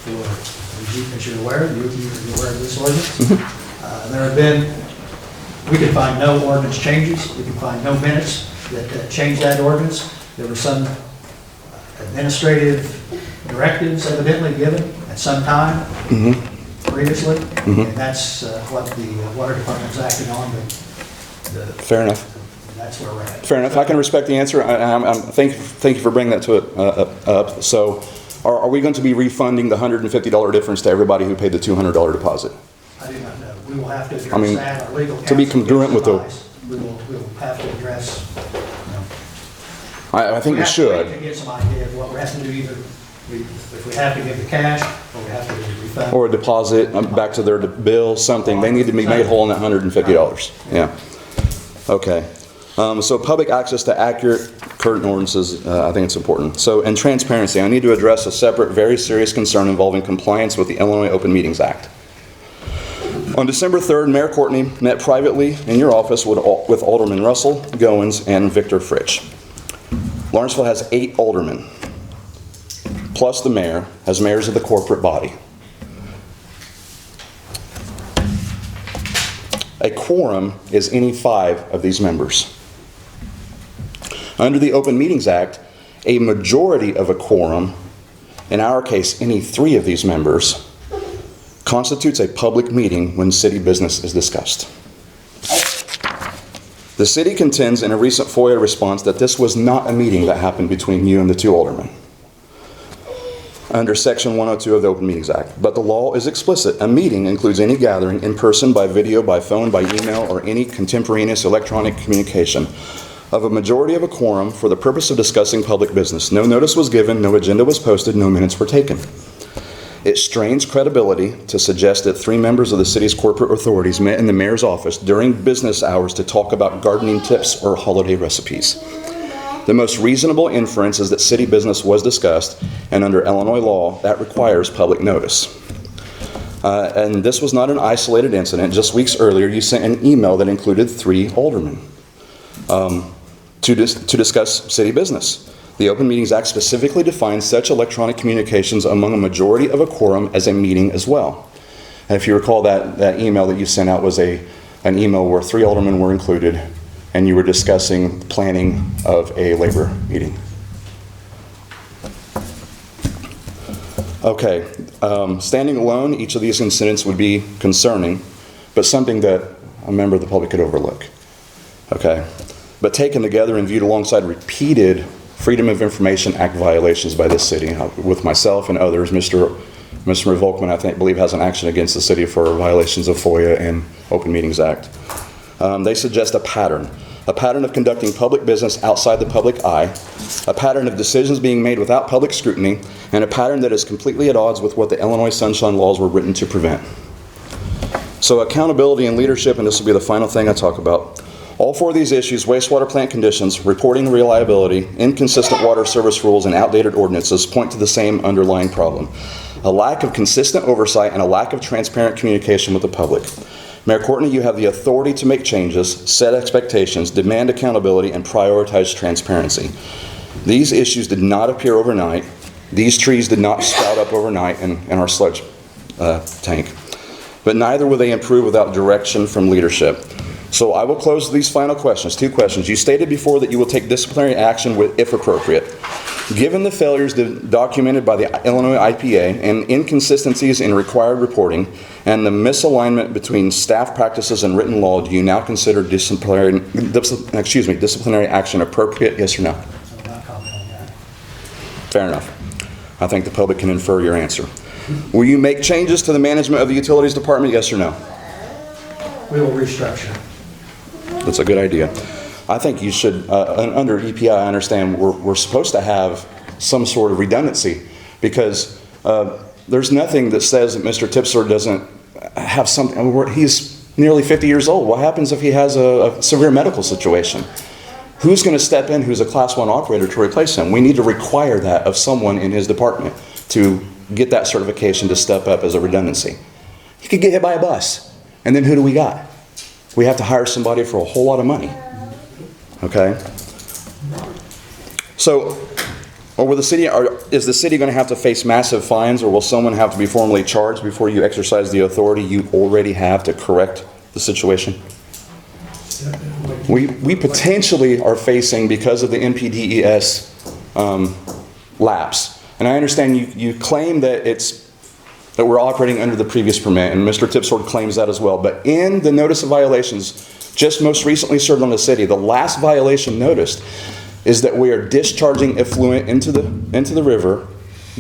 A: As you're aware, you're aware of this ordinance. There have been, we can find no ordinance changes. We can find no minutes that change that ordinance. There were some administrative directives evidently given at some time previously, and that's what the water department is acting on.
S: Fair enough.
A: That's where we're at.
S: Fair enough. I can respect the answer. Thank you for bringing that to it up. So, are we going to be refunding the $150 difference to everybody who paid the $200 deposit?
A: I do not know. We will have to address that. Our legal counsel
S: to be congruent with the.
A: We will have to address.
S: I think we should.
A: To get some idea of what we're having to do, either if we have to give the cash, or we have to refund.
S: Or a deposit back to their bill, something. They need to be made whole on that $150. Yeah. Okay. So public access to accurate current ordinances, I think it's important. So, and transparency. I need to address a separate, very serious concern involving compliance with the Illinois Open Meetings Act. On December 3rd, Mayor Courtney met privately in your office with Alderman Russell, Goins, and Victor Fritsch. Lawrenceville has 8 aldermen, plus the mayor, as mayors of the corporate body. A quorum is any 5 of these members. Under the Open Meetings Act, a majority of a quorum, in our case, any 3 of these members, constitutes a public meeting when city business is discussed. The city contends in a recent FOIA response that this was not a meeting that happened between you and the 2 aldermen under Section 102 of the Open Meetings Act. But the law is explicit. A meeting includes any gathering in person, by video, by phone, by email, or any contemporaneous electronic communication of a majority of a quorum for the purpose of discussing public business. No notice was given, no agenda was posted, no minutes were taken. It strains credibility to suggest that 3 members of the city's corporate authorities met in the mayor's office during business hours to talk about gardening tips or holiday recipes. The most reasonable inference is that city business was discussed, and under Illinois law, that requires public notice. And this was not an isolated incident. Just weeks earlier, you sent an email that included 3 aldermen to discuss city business. The Open Meetings Act specifically defines such electronic communications among a majority of a quorum as a meeting as well. And if you recall, that email that you sent out was an email where 3 aldermen were included, and you were discussing planning of a labor meeting. Okay, standing alone, each of these incidents would be concerning, but something that a member of the public could overlook. Okay, but taken together and viewed alongside repeated Freedom of Information Act violations by this city, with myself and others, Mr. Volkman, I believe, has an action against the city for violations of FOIA and Open Meetings Act. They suggest a pattern of conducting public business outside the public eye, a pattern of decisions being made without public scrutiny, and a pattern that is completely at odds with what the Illinois Sunshine Laws were written to prevent. So accountability and leadership, and this will be the final thing I talk about. All 4 of these issues, wastewater plant conditions, reporting reliability, inconsistent water service rules, and outdated ordinances, point to the same underlying problem: a lack of consistent oversight and a lack of transparent communication with the public. Mayor Courtney, you have the authority to make changes, set expectations, demand accountability, and prioritize transparency. These issues did not appear overnight. These trees did not sprout up overnight in our sludge tank. But neither will they improve without direction from leadership. So I will close with these final questions. 2 questions. You stated before that you will take disciplinary action if appropriate. Given the failures documented by the Illinois IPA and inconsistencies in required reporting and the misalignment between staff practices and written law, do you now consider disciplinary action appropriate, yes or no? Fair enough. I think the public can infer your answer. Will you make changes to the management of the utilities department, yes or no?
A: We will restructure.
S: That's a good idea. I think you should, under EPI, I understand we're supposed to have some sort of redundancy, because there's nothing that says that Mr. Tipser doesn't have something. He's nearly 50 years old. What happens if he has a severe medical situation? Who's going to step in who's a Class 1 operator to replace him? We need to require that of someone in his department to get that certification to step up as a redundancy. He could get hit by a bus, and then who do we got? We have to hire somebody for a whole lot of money. Okay? So, is the city going to have to face massive fines, or will someone have to be formally charged before you exercise the authority you already have to correct the situation? We potentially are facing, because of the NPDES lapse. And I understand you claim that that we're operating under the previous permit, and Mr. Tipsword claims that as well. But in the notice of violations just most recently served on the city, the last violation noticed is that we are discharging effluent into the river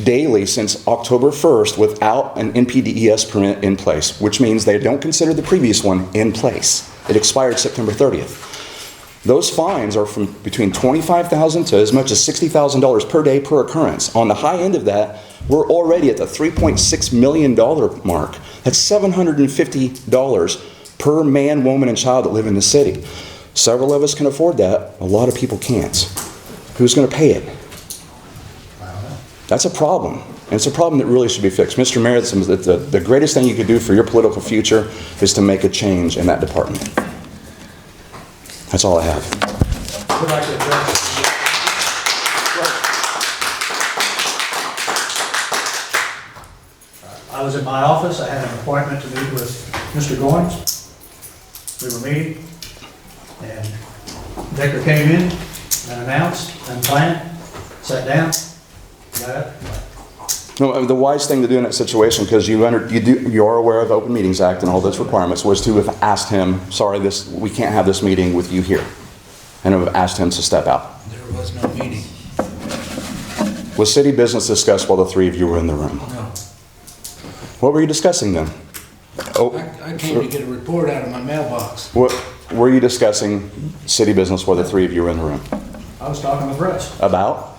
S: daily since October 1st without an NPDES permit in place, which means they don't consider the previous one in place. It expired September 30th. Those fines are from between $25,000 to as much as $60,000 per day per occurrence. On the high end of that, we're already at the $3.6 million mark. That's $750 per man, woman, and child that live in the city. Several of us can afford that. A lot of people can't. Who's going to pay it? That's a problem. And it's a problem that really should be fixed. Mr. Mayor, the greatest thing you could do for your political future is to make a change in that department. That's all I have.
A: Would like to address. I was in my office. I had an appointment to meet with Mr. Goins. We were meeting, and Decker came in. Unannounced, unplanned, sat down? Got it?
S: No, the wise thing to do in that situation, because you are aware of the Open Meetings Act and all those requirements, was to have asked him, sorry, we can't have this meeting with you here. And have asked him to step out.
K: There was no meeting.
S: Was city business discussed while the three of you were in the room?
K: No.
S: What were you discussing then?
K: I came to get a report out of my mailbox.
S: What were you discussing city business while the three of you were in the room?
A: I was talking with Russ.
S: About?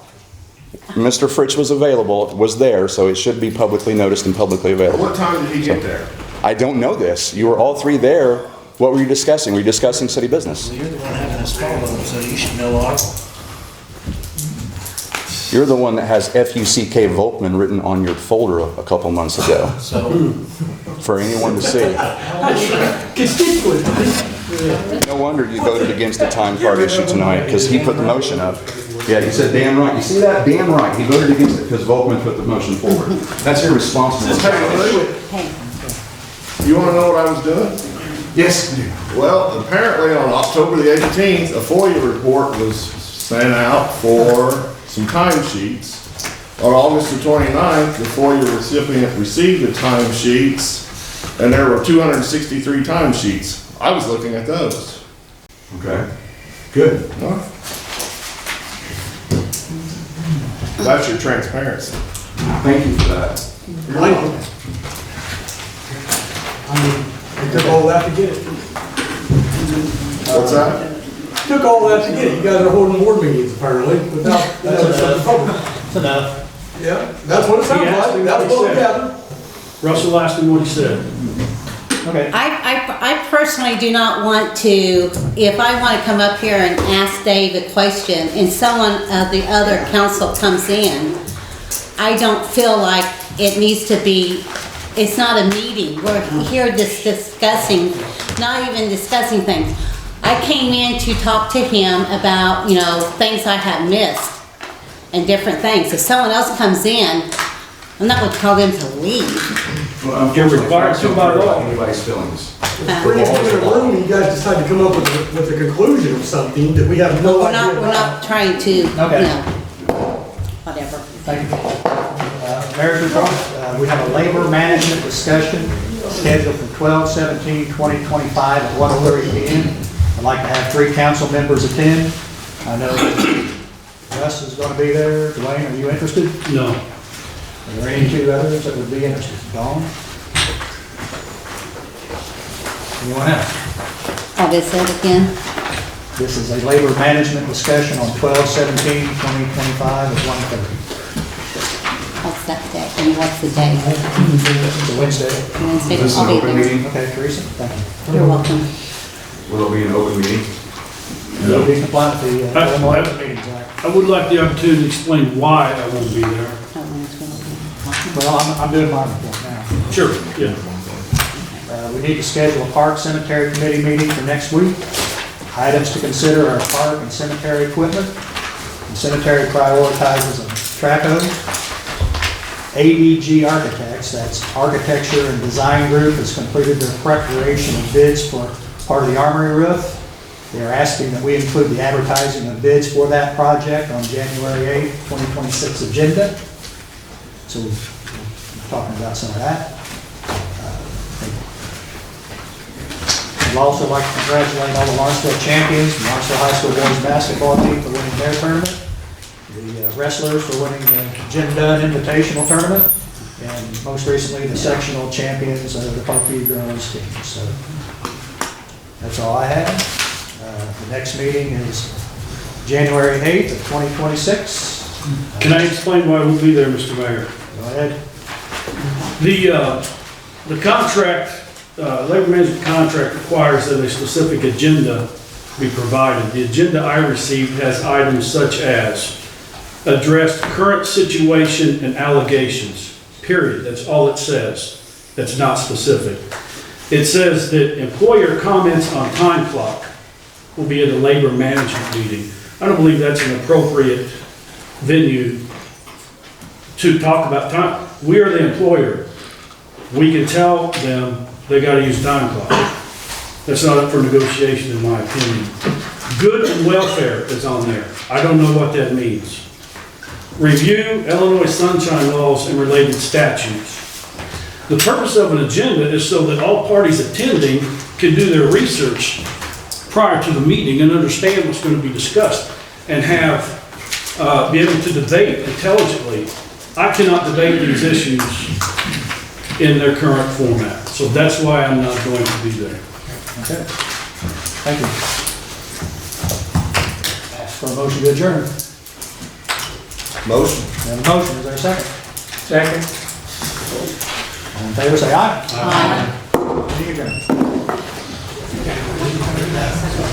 S: Mr. Fritsch was available, was there, so it should be publicly noticed and publicly available.
L: What time did he get there?
S: I don't know this. You were all three there. What were you discussing? Were you discussing city business?
K: Well, you're the one having us follow them, so you should know all.
S: You're the one that has F-U-C-K Volkman written on your folder a couple months ago.
K: So,
S: for anyone to see. No wonder you voted against the time card issue tonight, because he put the motion up. Yeah, he said, damn right. You see that? Damn right. He voted against it because Volkman put the motion forward. That's irresponsible.
L: You want to know what I was doing?
S: Yes.
L: Well, apparently on October the 18th, a FOIA report was sent out for some timesheets. On August the 29th, the FOIA recipient received the timesheets, and there were 263 timesheets. I was looking at those.
S: Okay. Good.
L: Huh? That's your transparency.
S: Thank you for that.
G: It took all that to get it.
L: What's that?
G: Took all that to get it. You guys are holding board meetings apparently without the public.
A: That's enough.
G: Yeah, that's what it sounds like. That's what we gathered.
F: Russell asked him what he said.
A: Okay.
C: I personally do not want to, if I want to come up here and ask Dave a question and someone of the other council comes in, I don't feel like it needs to be, it's not a meeting. We're here just discussing, not even discussing things. I came in to talk to him about, things I had missed and different things. If someone else comes in, I'm not going to tell them to leave.
S: Well,
F: You're required to by law.
S: Anybody's feelings.
G: We're in a room and you guys decide to come up with a conclusion of something that we have no idea
C: We're not trying to, whatever.
A: Thank you. Mayor's report, we have a labor management discussion scheduled for 12/17/2025 at 1:30 p.m. I'd like to have 3 council members attend. I know Russ is going to be there. Dwayne, are you interested?
F: No.
A: Are there any 2 others that would be interested? Dawn? Anyone else?
C: What is it again?
A: This is a labor management discussion on 12/17/2025 at 1:30.
C: What's that day? And what's the day?
A: It's a Wednesday.
C: Wednesday.
S: This is an
C: I'll be
S: open
C: there.
S: meeting.
A: Okay, Teresa, thank you.
C: You're welcome.
S: Will it be an open meeting?
A: You'll be compliant with the Illinois Open Meetings Act.
F: I would like the opportunity to explain why I won't be there.
A: Well, I'm doing my report now.
F: Sure, yeah.
A: We need to schedule a park cemetery committee meeting for next week. Items to consider are park and cemetery equipment. The cemetery prioritizes a TRACO. ADG Architects, that's Architecture and Design Group, has completed their preparation of bids for part of the armory roof. They are asking that we include the advertising of bids for that project on January 8th, 2026 agenda. So we're talking about some of that. I'd also like to congratulate all the Lawrenceville champions, the Lawrenceville High School boys basketball team for winning their tournament, the wrestlers for winning the Jim Dunn Invitational Tournament, and most recently the sectional champions of the Parkview girls team. So that's all I have. The next meeting is January 8th of 2026.
F: Can I explain why I won't be there, Mr. Mayor?
A: Go ahead.
F: The contract, labor management contract requires that a specific agenda be provided. The agenda I received has items such as address current situation and allegations, period. That's all it says. That's not specific. It says that employer comments on time clock will be at a labor management meeting. I don't believe that's an appropriate venue to talk about time. We are the employer. We can tell them they got to use time clock. That's not up for negotiation, in my opinion. Good and welfare is on there. I don't know what that means. Review Illinois sunshine laws and related statutes. The purpose of an agenda is so that all parties attending can do their research prior to the meeting and understand what's going to be discussed and be able to debate intelligently. I cannot debate these issues in their current format, so that's why I'm not going to be there.
A: Okay. Thank you. Ask for a motion to adjourn.
E: Motion.
A: We have a motion, is there a second?
H: Second.
A: All in favor, say aye.
H: Aye.
A: Meeting adjourned.